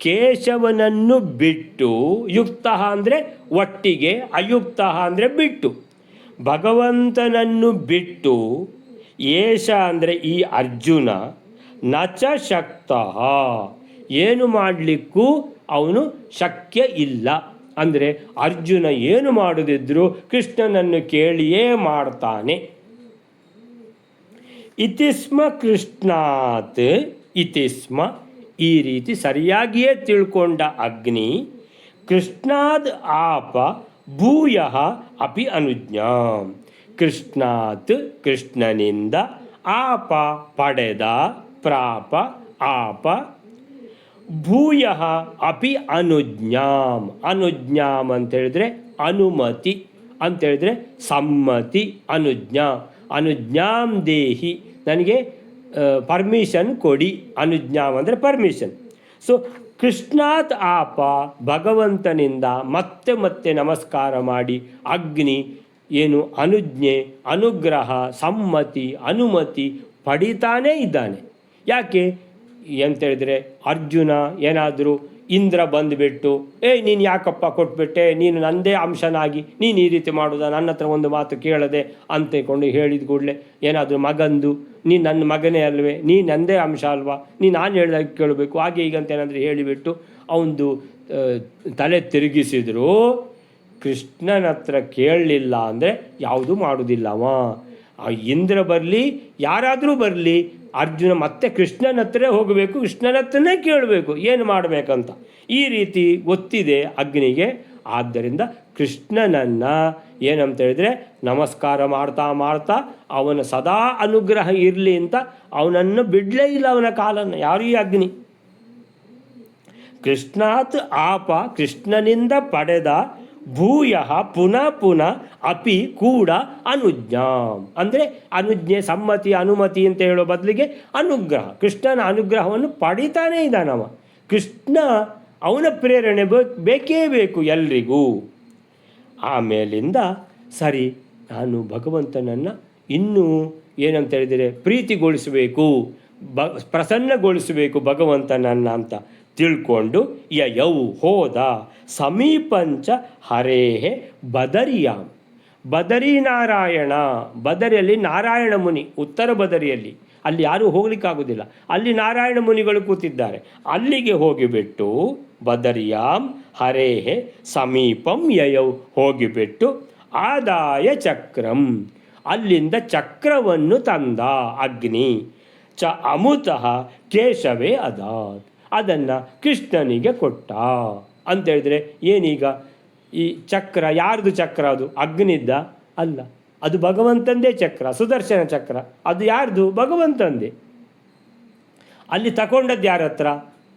ಕೇಶವನನ್ನು ಬಿಟ್ಟು, ಯುಕ್ತಃ ಅಂದರೆ ಒಟ್ಟಿಗೆ, ಅಯುಕ್ತಃ ಅಂದರೆ ಬಿಟ್ಟು, ಭಗವಂತನನ್ನು ಬಿಟ್ಟು ಏಷ ಅಂದರೆ ಈ ಅರ್ಜುನ ನ ಚ ಶಕ್ತಃ ಏನು ಮಾಡಲಿಕ್ಕೂ ಅವನು ಶಕ್ಯ ಇಲ್ಲ. ಅಂದರೆ ಅರ್ಜುನ ಏನು ಮಾಡುದಿದ್ರೂ ಕೃಷ್ಣನನ್ನು ಕೇಳಿಯೇ ಮಾಡ್ತಾನೆ. ಇತಿಸ್ಮ ಕೃಷ್ಣಾತ್ ಇತಿಸ್ಮ ಈ ರೀತಿ ಸರಿಯಾಗಿಯೇ ತಿಳ್ಕೊಂಡ ಅಗ್ನಿ ಕೃಷ್ಣಾದ್ ಆಪ ಭೂಯಃ ಅಪಿ ಅನುಜ್ಞಾಂ ಕೃಷ್ಣಾತ್ ಕೃಷ್ಣನಿಂದ ಆಪ ಪಡೆದ ಪ್ರಾಪ ಆಪ ಭೂಯಃ ಅಪಿ ಅನುಜ್ಞಾಂ ಅನುಜ್ಞಾಂ ಅಂತೇಳಿದ್ರೆ ಅನುಮತಿ ಅಂತೇಳಿದ್ರೆ ಸಮ್ಮತಿ. ಅನುಜ್ಞಾಂ ದೇಹಿ ನನಗೆ ಪರ್ಮಿಷನ್ ಕೊಡಿ. ಅನುಜ್ಞಾಂ ಅಂದರೆ ಪರ್ಮಿಷನ್. ಸೊ ಕೃಷ್ಣಾತ್ ಆಪ ಭಗವಂತನಿಂದ ಮತ್ತೆ ಮತ್ತೆ ನಮಸ್ಕಾರ ಮಾಡಿ ಅಗ್ನಿ ಏನು ಅನುಜ್ಞೆ ಅನುಗ್ರಹ ಸಮ್ಮತಿ ಅನುಮತಿ ಪಡಿತಾನೇ ಇದ್ದಾನೆ. ಯಾಕೆ ಅಂತೇಳಿದರೆ ಅರ್ಜುನ ಏನಾದರೂ ಇಂದ್ರ ಬಂದುಬಿಟ್ಟು ನೀನು ಯಾಕಪ್ಪ ಕೊಟ್ಬಿಟ್ಟೆ, ನೀನು ನನ್ನದೇ ಅಂಶನಾಗಿ ನೀನು ಈ ರೀತಿ ಮಾಡೋದ, ನನ್ನ ಹತ್ರ ಒಂದು ಮಾತು ಕೇಳದೆ ಅಂತಕೊಂಡು ಹೇಳಿದ ಕೂಡಲೇ ಏನಾದರೂ ಮಗಂದು ನೀನು ನನ್ನ ಮಗನೇ ಅಲ್ವೇ, ನೀನು ನನ್ನದೇ ಅಂಶ ಅಲ್ವಾ, ನೀನು ನಾನು ಹೇಳಿದಾಗ ಕೇಳಬೇಕು ಹಾಗೆ ಈಗ ಅಂತ ಏನಾದರೂ ಹೇಳಿಬಿಟ್ಟು ಅವನದು ತಲೆ ತಿರುಗಿಸಿದ್ರು. ಕೃಷ್ಣನ ಹತ್ರ ಕೇಳಲಿಲ್ಲ ಅಂದರೆ ಯಾವುದೂ ಮಾಡೋದಿಲ್ಲವ. ಆ ಇಂದ್ರ ಬರಲಿ ಯಾರಾದರೂ ಬರಲಿ ಅರ್ಜುನ ಮತ್ತೆ ಕೃಷ್ಣನ ಹತ್ರ ಹೋಗಬೇಕು, ಕೃಷ್ಣನ ಹತ್ರನೇ ಕೇಳಬೇಕು ಏನು ಮಾಡಬೇಕಂತ. ಈ ರೀತಿ ಗೊತ್ತಿದೆ ಅಗ್ನಿಗೆ. ಆದ್ದರಿಂದ ಕೃಷ್ಣನನ್ನು ಏನಂತ ಹೇಳಿದರೆ ನಮಸ್ಕಾರ ಮಾಡ್ತಾ ಮಾಡ್ತಾ ಅವನ ಸದಾ ಅನುಗ್ರಹ ಇರಲಿ ಅಂತ ಅವನನ್ನು ಬಿಡಲೇ ಇಲ್ಲ, ಅವನ ಕಾಲನ್ನು ಯಾರು ಈ ಅಗ್ನಿ. ಕೃಷ್ಣಾತ್ ಆಪ ಕೃಷ್ಣನಿಂದ ಪಡೆದ ಭೂಯಃ ಪುನಃ ಅಪಿ ಕೂಡ ಅನುಜ್ಞಾಂ ಅಂದರೆ ಅನುಜ್ಞೆ ಸಮ್ಮತಿ ಅನುಮತಿ ಅಂತ ಹೇಳೋ ಬದಲಿಗೆ ಅನುಗ್ರಹ, ಕೃಷ್ಣನ ಅನುಗ್ರಹವನ್ನು ಪಡಿತಾನೇ ಇದ್ದಾನವ. ಕೃಷ್ಣ ಅವನ ಪ್ರೇರಣೆ ಬೇಕೇ ಬೇಕು ಎಲ್ರಿಗೂ. ಆಮೇಲಿಂದ ಸರಿ ನಾನು ಭಗವಂತನನ್ನು ಇನ್ನೂ ಏನಂತ ಹೇಳಿದರೆ ಪ್ರೀತಿಗೊಳಿಸಬೇಕು, ಪ್ರಸನ್ನಗೊಳಿಸಬೇಕು ಭಗವಂತನನ್ನು ಅಂತ ತಿಳ್ಕೊಂಡು ಯಯೌ ಹೋದ ಸಮೀಪಂಚ ಹರೇಹೆ ಬದರಿಯಾಂ ಬದರಿನಾರಾಯಣ. ಬದರಿಯಲ್ಲಿ ನಾರಾಯಣ ಮುನಿ, ಉತ್ತರ ಬದರಿಯಲ್ಲಿ, ಅಲ್ಲಿ ಯಾರೂ ಹೋಗ್ಲಿಕ್ಕಾಗೋದಿಲ್ಲ, ಅಲ್ಲಿ ನಾರಾಯಣ ಮುನಿಗಳು ಕೂತಿದ್ದಾರೆ. ಅಲ್ಲಿಗೆ ಹೋಗಿಬಿಟ್ಟು ಬದರಿಯಾಂ ಹರೇಹೆ ಸಮೀಪಂ ಯಯೌ ಹೋಗಿಬಿಟ್ಟು ಆದಾಯ ಚಕ್ರಂ ಅಲ್ಲಿಂದ ಚಕ್ರವನ್ನು ತಂದ ಅಗ್ನಿ. ಚ ಅಮುತಃ ಕೇಶವೇ ಅದಾತ್ ಅದನ್ನು ಕೃಷ್ಣನಿಗೆ ಕೊಟ್ಟ. ಅಂತೇಳಿದರೆ ಏನೀಗ ಈ ಚಕ್ರ ಯಾರ್ದು ಚಕ್ರ? ಅದು ಅಗ್ನಿದ್ದ ಅಲ್ಲ, ಅದು ಭಗವಂತಂದೇ ಚಕ್ರ, ಸುದರ್ಶನ ಚಕ್ರ. ಅದು ಯಾರ್ದು? ಭಗವಂತಂದೇ. ಅಲ್ಲಿ ತಗೊಂಡದ್ದು ಯಾರ ಹತ್ರ?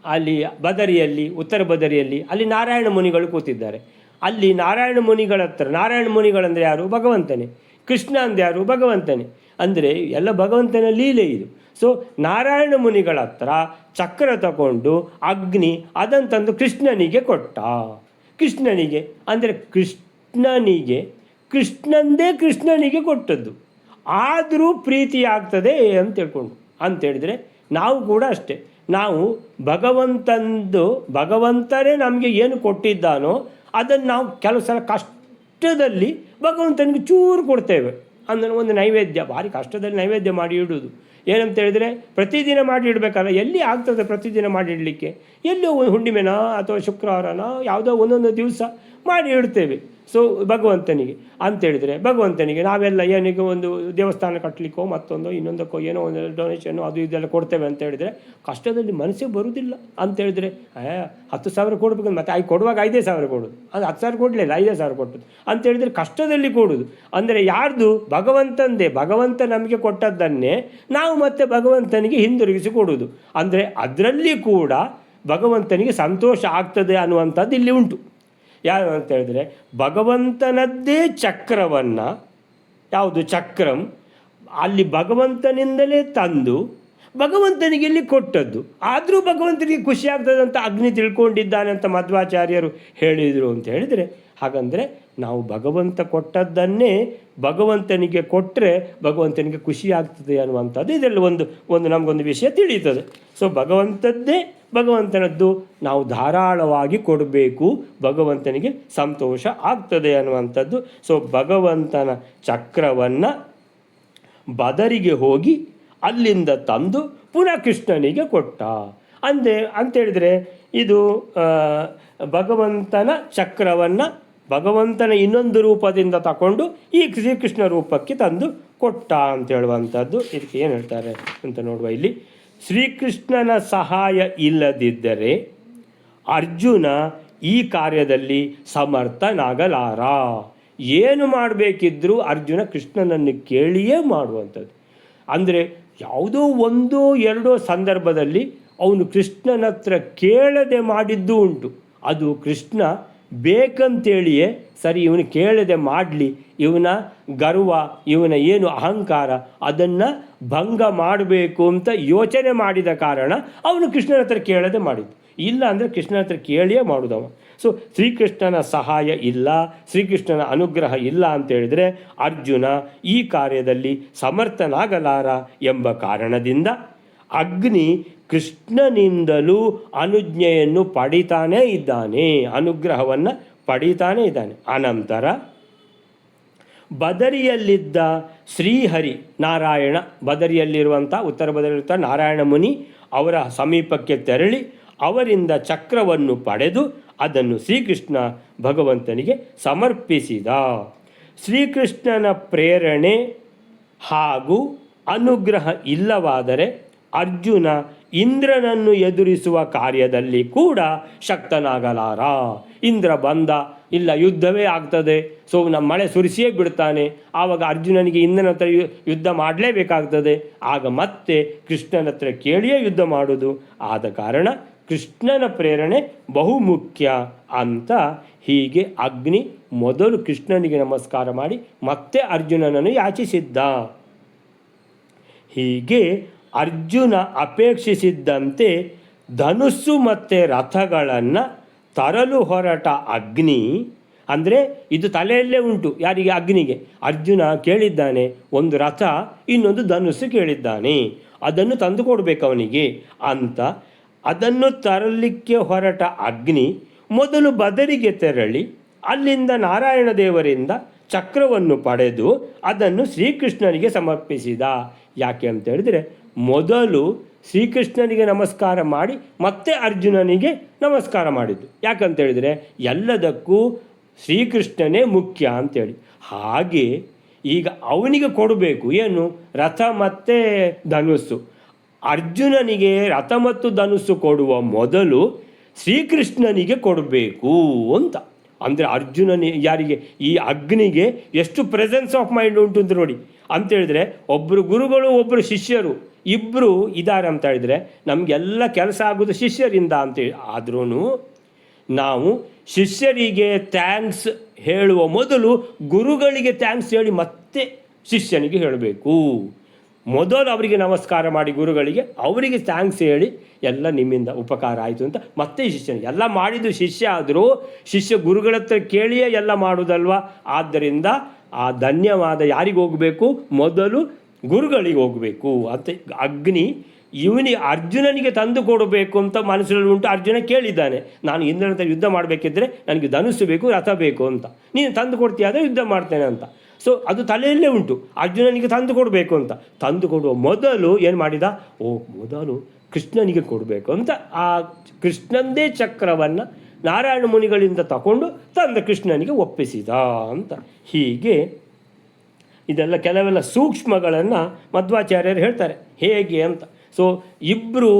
ಅಲ್ಲಿ ಬದರಿಯಲ್ಲಿ, ಉತ್ತರ ಬದರಿಯಲ್ಲಿ ಅಲ್ಲಿ ನಾರಾಯಣ ಮುನಿಗಳು ಕೂತಿದ್ದಾರೆ. ಅಲ್ಲಿ ನಾರಾಯಣ ಮುನಿಗಳ ಹತ್ರ, ನಾರಾಯಣ ಮುನಿಗಳಂದರೆ ಯಾರು? ಭಗವಂತನೇ. ಕೃಷ್ಣ ಅಂದ್ಯಾರು? ಭಗವಂತನೇ. ಅಂದರೆ ಎಲ್ಲ ಭಗವಂತನ ಲೀಲೆ ಇದು. ಸೊ ನಾರಾಯಣ ಮುನಿಗಳ ಹತ್ರ ಚಕ್ರ ತಗೊಂಡು ಅಗ್ನಿ ಅದನ್ನು ತಂದು ಕೃಷ್ಣನಿಗೆ ಕೊಟ್ಟ. ಕೃಷ್ಣನಿಗೆ ಅಂದರೆ ಕೃಷ್ಣನಿಗೆ ಕೊಟ್ಟದ್ದು. ಆದರೂ ಪ್ರೀತಿ ಆಗ್ತದೆ ಅಂತ ತಿಳ್ಕೊಂಡು ಅಂತೇಳಿದರೆ ನಾವು ಕೂಡ ಅಷ್ಟೇ. ನಾವು ಭಗವಂತನೇ ನಮಗೆ ಏನು ಕೊಟ್ಟಿದ್ದಾನೋ ಅದನ್ನು ನಾವು ಕೆಲವು ಸಲ ಕಷ್ಟದಲ್ಲಿ ಭಗವಂತನಿಗೆ ಚೂರು ಕೊಡ್ತೇವೆ. ಅಂದರೆ ಒಂದು ನೈವೇದ್ಯ, ಭಾರಿ ಕಷ್ಟದಲ್ಲಿ ನೈವೇದ್ಯ ಮಾಡಿ ಇಡೋದು ಏನಂತ ಹೇಳಿದರೆ ಪ್ರತಿದಿನ ಮಾಡಿ ಇಡಬೇಕಲ್ಲ, ಎಲ್ಲಿ ಆಗ್ತದೆ ಪ್ರತಿದಿನ ಮಾಡಿ ಇಡಲಿಕ್ಕೆ? ಎಲ್ಲೋ ಒಂದು ಹುಣ್ಣಿಮೆನೋ ಅಥವಾ ಶುಕ್ರವಾರನೋ ಯಾವುದೋ ಒಂದೊಂದು ದಿವಸ ಮಾಡಿ ಇಡ್ತೇವೆ. ಸೊ ಭಗವಂತನಿಗೆ ಅಂತೇಳಿದರೆ ಭಗವಂತನಿಗೆ ನಾವೆಲ್ಲ ಏನಿಗೆ ಒಂದು ದೇವಸ್ಥಾನ ಕಟ್ಟಲಿಕ್ಕೋ ಮತ್ತೊಂದು ಇನ್ನೊಂದಕ್ಕೋ ಏನೋ ಒಂದು ಡೊನೇಷನ್ನು ಅದು ಇದೆಲ್ಲ ಕೊಡ್ತೇವೆ ಅಂತ ಹೇಳಿದರೆ ಕಷ್ಟದಲ್ಲಿ ಮನಸ್ಸಿಗೆ ಬರುವುದಿಲ್ಲ. ಅಂತೇಳಿದರೆ 10,000 ಕೊಡ್ಬೇಕಂತ ಮತ್ತೆ ಕೊಡುವಾಗ 5,000 ಕೊಡೋದು, ಅದು 10,000 ಕೊಡಲಿಲ್ಲ 5,000 ಕೊಟ್ಟದ್ದು ಅಂತೇಳಿದರೆ ಕಷ್ಟದಲ್ಲಿ ಕೊಡೋದು. ಅಂದರೆ ಯಾರ್ದು? ಭಗವಂತಂದೇ. ಭಗವಂತ ನಮಗೆ ಕೊಟ್ಟದ್ದನ್ನೇ ನಾವು ಮತ್ತೆ ಭಗವಂತನಿಗೆ ಹಿಂದಿರುಗಿಸಿ ಕೊಡುವುದು. ಅಂದರೆ ಅದರಲ್ಲಿ ಕೂಡ ಭಗವಂತನಿಗೆ ಸಂತೋಷ ಆಗ್ತದೆ ಅನ್ನುವಂಥದ್ದು ಇಲ್ಲಿ ಉಂಟು. ಯಾರು ಅಂತ ಹೇಳಿದ್ರೆ ಭಗವಂತನದ್ದೇ ಚಕ್ರವನ್ನು, ಯಾವುದು ಚಕ್ರಂ, ಅಲ್ಲಿ ಭಗವಂತನಿಂದಲೇ ತಂದು ಭಗವಂತನಿಗೆ ಇಲ್ಲಿ ಕೊಟ್ಟದ್ದು. ಆದರೂ ಭಗವಂತನಿಗೆ ಖುಷಿ ಆಗ್ತದೆ ಅಂತ ಅಗ್ನಿ ತಿಳ್ಕೊಂಡಿದ್ದಾನೆ ಅಂತ ಮಧ್ವಾಚಾರ್ಯರು ಹೇಳಿದರು ಅಂತ ಹೇಳಿದರೆ, ಹಾಗಂದರೆ ನಾವು ಭಗವಂತ ಕೊಟ್ಟದ್ದನ್ನೇ ಭಗವಂತನಿಗೆ ಕೊಟ್ಟರೆ ಭಗವಂತನಿಗೆ ಖುಷಿ ಆಗ್ತದೆ ಅನ್ನುವಂಥದ್ದು ಇದೆಲ್ಲ ಒಂದು ನಮಗೊಂದು ವಿಷಯ ತಿಳಿಯುತ್ತದೆ. ಸೊ ಭಗವಂತನದ್ದು ನಾವು ಧಾರಾಳವಾಗಿ ಕೊಡಬೇಕು, ಭಗವಂತನಿಗೆ ಸಂತೋಷ ಆಗ್ತದೆ ಅನ್ನುವಂಥದ್ದು. ಸೊ ಭಗವಂತನ ಚಕ್ರವನ್ನು ಬದರಿಗೆ ಹೋಗಿ ಅಲ್ಲಿಂದ ತಂದು ಪುನಃ ಕೃಷ್ಣನಿಗೆ ಕೊಟ್ಟ ಅಂತೇಳಿದರೆ ಇದು ಭಗವಂತನ ಚಕ್ರವನ್ನು ಭಗವಂತನ ಇನ್ನೊಂದು ರೂಪದಿಂದ ತಗೊಂಡು ಈ ಶ್ರೀಕೃಷ್ಣ ರೂಪಕ್ಕೆ ತಂದು ಕೊಟ್ಟ ಅಂತ ಹೇಳುವಂಥದ್ದು. ಇದಕ್ಕೆ ಏನು ಹೇಳ್ತಾರೆ ಅಂತ ನೋಡುವ. ಇಲ್ಲಿ ಶ್ರೀಕೃಷ್ಣನ ಸಹಾಯ ಇಲ್ಲದಿದ್ದರೆ ಅರ್ಜುನ ಈ ಕಾರ್ಯದಲ್ಲಿ ಸಮರ್ಥನಾಗಲಾರ. ಏನು ಮಾಡಬೇಕಿದ್ರೂ ಅರ್ಜುನ ಕೃಷ್ಣನನ್ನು ಕೇಳಿಯೇ ಮಾಡುವಂಥದ್ದು. ಅಂದರೆ ಯಾವುದೋ ಒಂದೋ ಎರಡೋ ಸಂದರ್ಭದಲ್ಲಿ ಅವನು ಕೃಷ್ಣನ ಹತ್ರ ಕೇಳದೆ ಮಾಡಿದ್ದು ಉಂಟು. ಅದು ಕೃಷ್ಣ ಬೇಕಂತೇಳಿಯೇ ಸರಿ ಇವನು ಕೇಳದೆ ಮಾಡಲಿ, ಇವನ ಗರ್ವ, ಇವನ ಏನು ಅಹಂಕಾರ ಅದನ್ನು ಭಂಗ ಮಾಡಬೇಕು ಅಂತ ಯೋಚನೆ ಮಾಡಿದ ಕಾರಣ ಅವನು ಕೃಷ್ಣನ ಹತ್ರ ಕೇಳದೆ ಮಾಡಿದ್ದು. ಇಲ್ಲ ಅಂದರೆ ಕೃಷ್ಣನ ಹತ್ರ ಕೇಳಿಯೇ ಮಾಡುದವ. ಸೊ ಶ್ರೀಕೃಷ್ಣನ ಸಹಾಯ ಇಲ್ಲ, ಶ್ರೀಕೃಷ್ಣನ ಅನುಗ್ರಹ ಇಲ್ಲ ಅಂತೇಳಿದರೆ ಅರ್ಜುನ ಈ ಕಾರ್ಯದಲ್ಲಿ ಸಮರ್ಥನಾಗಲಾರ ಎಂಬ ಕಾರಣದಿಂದ ಅಗ್ನಿ ಕೃಷ್ಣನಿಂದಲೂ ಅನುಜ್ಞೆಯನ್ನು ಪಡಿತಾನೇ ಇದ್ದಾನೆ, ಅನುಗ್ರಹವನ್ನು ಪಡಿತಾನೇ ಇದ್ದಾನೆ. ಅನಂತರ ಬದರಿಯಲ್ಲಿದ್ದ ಶ್ರೀಹರಿ ನಾರಾಯಣ, ಬದರಿಯಲ್ಲಿರುವಂಥ ಉತ್ತರ ಬದರಿಯಲ್ಲಿರುವಂಥ ನಾರಾಯಣ ಮುನಿ ಅವರ ಸಮೀಪಕ್ಕೆ ತೆರಳಿ ಅವರಿಂದ ಚಕ್ರವನ್ನು ಪಡೆದು ಅದನ್ನು ಶ್ರೀಕೃಷ್ಣ ಭಗವಂತನಿಗೆ ಸಮರ್ಪಿಸಿದ. ಶ್ರೀಕೃಷ್ಣನ ಪ್ರೇರಣೆ ಹಾಗೂ ಅನುಗ್ರಹ ಇಲ್ಲವಾದರೆ ಅರ್ಜುನ ಇಂದ್ರನನ್ನು ಎದುರಿಸುವ ಕಾರ್ಯದಲ್ಲಿ ಕೂಡ ಶಕ್ತನಾಗಲಾರ. ಇಂದ್ರ ಬಂದ, ಇಲ್ಲ ಯುದ್ಧವೇ ಆಗ್ತದೆ, ಸೊ ನಮ್ಮ ಮಳೆ ಸುರಿಸಿಯೇ ಬಿಡ್ತಾನೆ, ಆವಾಗ ಅರ್ಜುನನಿಗೆ ಇಂದ್ರನ ಹತ್ರ ಯುದ್ಧ ಮಾಡಲೇಬೇಕಾಗ್ತದೆ. ಆಗ ಮತ್ತೆ ಕೃಷ್ಣನ ಹತ್ರ ಕೇಳಿಯೇ ಯುದ್ಧ ಮಾಡೋದು. ಆದ ಕಾರಣ ಕೃಷ್ಣನ ಪ್ರೇರಣೆ ಬಹುಮುಖ್ಯ ಅಂತ ಹೀಗೆ ಅಗ್ನಿ ಮೊದಲು ಕೃಷ್ಣನಿಗೆ ನಮಸ್ಕಾರ ಮಾಡಿ ಮತ್ತೆ ಅರ್ಜುನನನ್ನು ಯಾಚಿಸಿದ್ದ. ಹೀಗೆ ಅರ್ಜುನ ಅಪೇಕ್ಷಿಸಿದ್ದಂತೆ ಧನುಸ್ಸು ಮತ್ತು ರಥಗಳನ್ನು ತರಲು ಹೊರಟ ಅಗ್ನಿ, ಅಂದರೆ ಇದು ತಲೆಯಲ್ಲೇ ಉಂಟು ಯಾರಿಗೆ? ಅಗ್ನಿಗೆ. ಅರ್ಜುನ ಕೇಳಿದ್ದಾನೆ ಒಂದು ರಥ, ಇನ್ನೊಂದು ಧನುಸ್ಸು ಕೇಳಿದ್ದಾನೆ, ಅದನ್ನು ತಂದು ಕೊಡಬೇಕು ಅವನಿಗೆ ಅಂತ. ಅದನ್ನು ತರಲಿಕ್ಕೆ ಹೊರಟ ಅಗ್ನಿ ಮೊದಲು ಬದರಿಗೆ ತೆರಳಿ ಅಲ್ಲಿಂದ ನಾರಾಯಣ ದೇವರಿಂದ ಚಕ್ರವನ್ನು ಪಡೆದು ಅದನ್ನು ಶ್ರೀಕೃಷ್ಣನಿಗೆ ಸಮರ್ಪಿಸಿದ. ಯಾಕೆ ಅಂತ ಹೇಳಿದರೆ ಮೊದಲು ಶ್ರೀಕೃಷ್ಣನಿಗೆ ನಮಸ್ಕಾರ ಮಾಡಿ ಮತ್ತೆ ಅರ್ಜುನನಿಗೆ ನಮಸ್ಕಾರ ಮಾಡಿದ್ದು. ಯಾಕಂತ ಹೇಳಿದರೆ ಎಲ್ಲದಕ್ಕೂ ಶ್ರೀಕೃಷ್ಣನೇ ಮುಖ್ಯ ಅಂತೇಳಿ. ಹಾಗೆ ಈಗ ಅವನಿಗೆ ಕೊಡಬೇಕು ಏನು? ರಥ ಮತ್ತು ಧನುಸ್ಸು. ಅರ್ಜುನನಿಗೆ ರಥ ಮತ್ತು ಧನುಸ್ಸು ಕೊಡುವ ಮೊದಲು ಶ್ರೀಕೃಷ್ಣನಿಗೆ ಕೊಡಬೇಕು ಅಂತ. ಅಂದರೆ ಯಾರಿಗೆ? ಈ ಅಗ್ನಿಗೆ ಎಷ್ಟು ಪ್ರೆಸೆನ್ಸ್ ಆಫ್ ಮೈಂಡ್ ಉಂಟು ಅಂತ ನೋಡಿ. ಅಂತೇಳಿದರೆ ಒಬ್ಬರು ಗುರುಗಳು ಒಬ್ಬರು ಶಿಷ್ಯರು ಇಬ್ಬರು ಇದ್ದಾರೆ ಅಂತ ಹೇಳಿದರೆ ನಮಗೆಲ್ಲ ಕೆಲಸ ಆಗೋದು ಶಿಷ್ಯರಿಂದ ಅಂತೇಳಿ. ಆದ್ರೂ ನಾವು ಶಿಷ್ಯರಿಗೆ ಥ್ಯಾಂಕ್ಸ್ ಹೇಳುವ ಮೊದಲು ಗುರುಗಳಿಗೆ ಥ್ಯಾಂಕ್ಸ್ ಹೇಳಿ ಮತ್ತೆ ಮತ್ತೆ ಶಿಷ್ಯನಿಗೆ ಹೇಳಬೇಕು. ಮೊದಲು ಅವರಿಗೆ ನಮಸ್ಕಾರ ಮಾಡಿ ಗುರುಗಳಿಗೆ, ಅವರಿಗೆ ಥ್ಯಾಂಕ್ಸ್ ಹೇಳಿ ಎಲ್ಲ ನಿಮ್ಮಿಂದ ಉಪಕಾರ ಆಯಿತು ಅಂತ ಮತ್ತೆ ಶಿಷ್ಯನಿಗೆ. ಎಲ್ಲ ಮಾಡಿದ್ದು ಶಿಷ್ಯ ಆದರೂ ಶಿಷ್ಯ ಗುರುಗಳ ಹತ್ರ ಕೇಳಿಯೇ ಎಲ್ಲ ಮಾಡೋದಲ್ವ. ಆದ್ದರಿಂದ ಆ ಧನ್ಯವಾದ ಯಾರಿಗೆ ಹೋಗಬೇಕು? ಮೊದಲು ಗುರುಗಳಿಗೆ ಹೋಗಬೇಕು ಅಂತ ಅಗ್ನಿ ಅರ್ಜುನನಿಗೆ ತಂದು ಕೊಡಬೇಕು ಅಂತ ಮನಸ್ಸಲ್ಲಿ ಉಂಟು. ಅರ್ಜುನ ಕೇಳಿದ್ದಾನೆ, ನಾನು ಇಂದ್ರನ ಯುದ್ಧ ಮಾಡಬೇಕಿದ್ರೆ ನನಗೆ ಧನುಸ್ಸು ಬೇಕು, ರಥ ಬೇಕು ಅಂತ, ನೀನು ತಂದು ಕೊಡ್ತೀಯಾದರೆ ಯುದ್ಧ ಮಾಡ್ತೇನೆ ಅಂತ. ಸೊ ಅದು ತಲೆಯಲ್ಲೇ ಉಂಟು, ಅರ್ಜುನನಿಗೆ ತಂದು ಕೊಡಬೇಕು ಅಂತ. ತಂದು ಕೊಡುವ ಮೊದಲು ಏನು ಮಾಡಿದ? ಮೊದಲು ಕೃಷ್ಣನಿಗೆ ಕೊಡಬೇಕು ಅಂತ ಆ ಕೃಷ್ಣಂದೇ ಚಕ್ರವನ್ನು ನಾರಾಯಣ ಮುನಿಗಳಿಂದ ತಗೊಂಡು ತಂದ ಕೃಷ್ಣನಿಗೆ ಒಪ್ಪಿಸಿದ ಅಂತ. ಹೀಗೆ ಇದೆಲ್ಲ ಕೆಲವೆಲ್ಲ ಸೂಕ್ಷ್ಮಗಳನ್ನು ಮಧ್ವಾಚಾರ್ಯರು ಹೇಳ್ತಾರೆ ಹೇಗೆ ಅಂತ. ಸೊ ಇಬ್ಬರು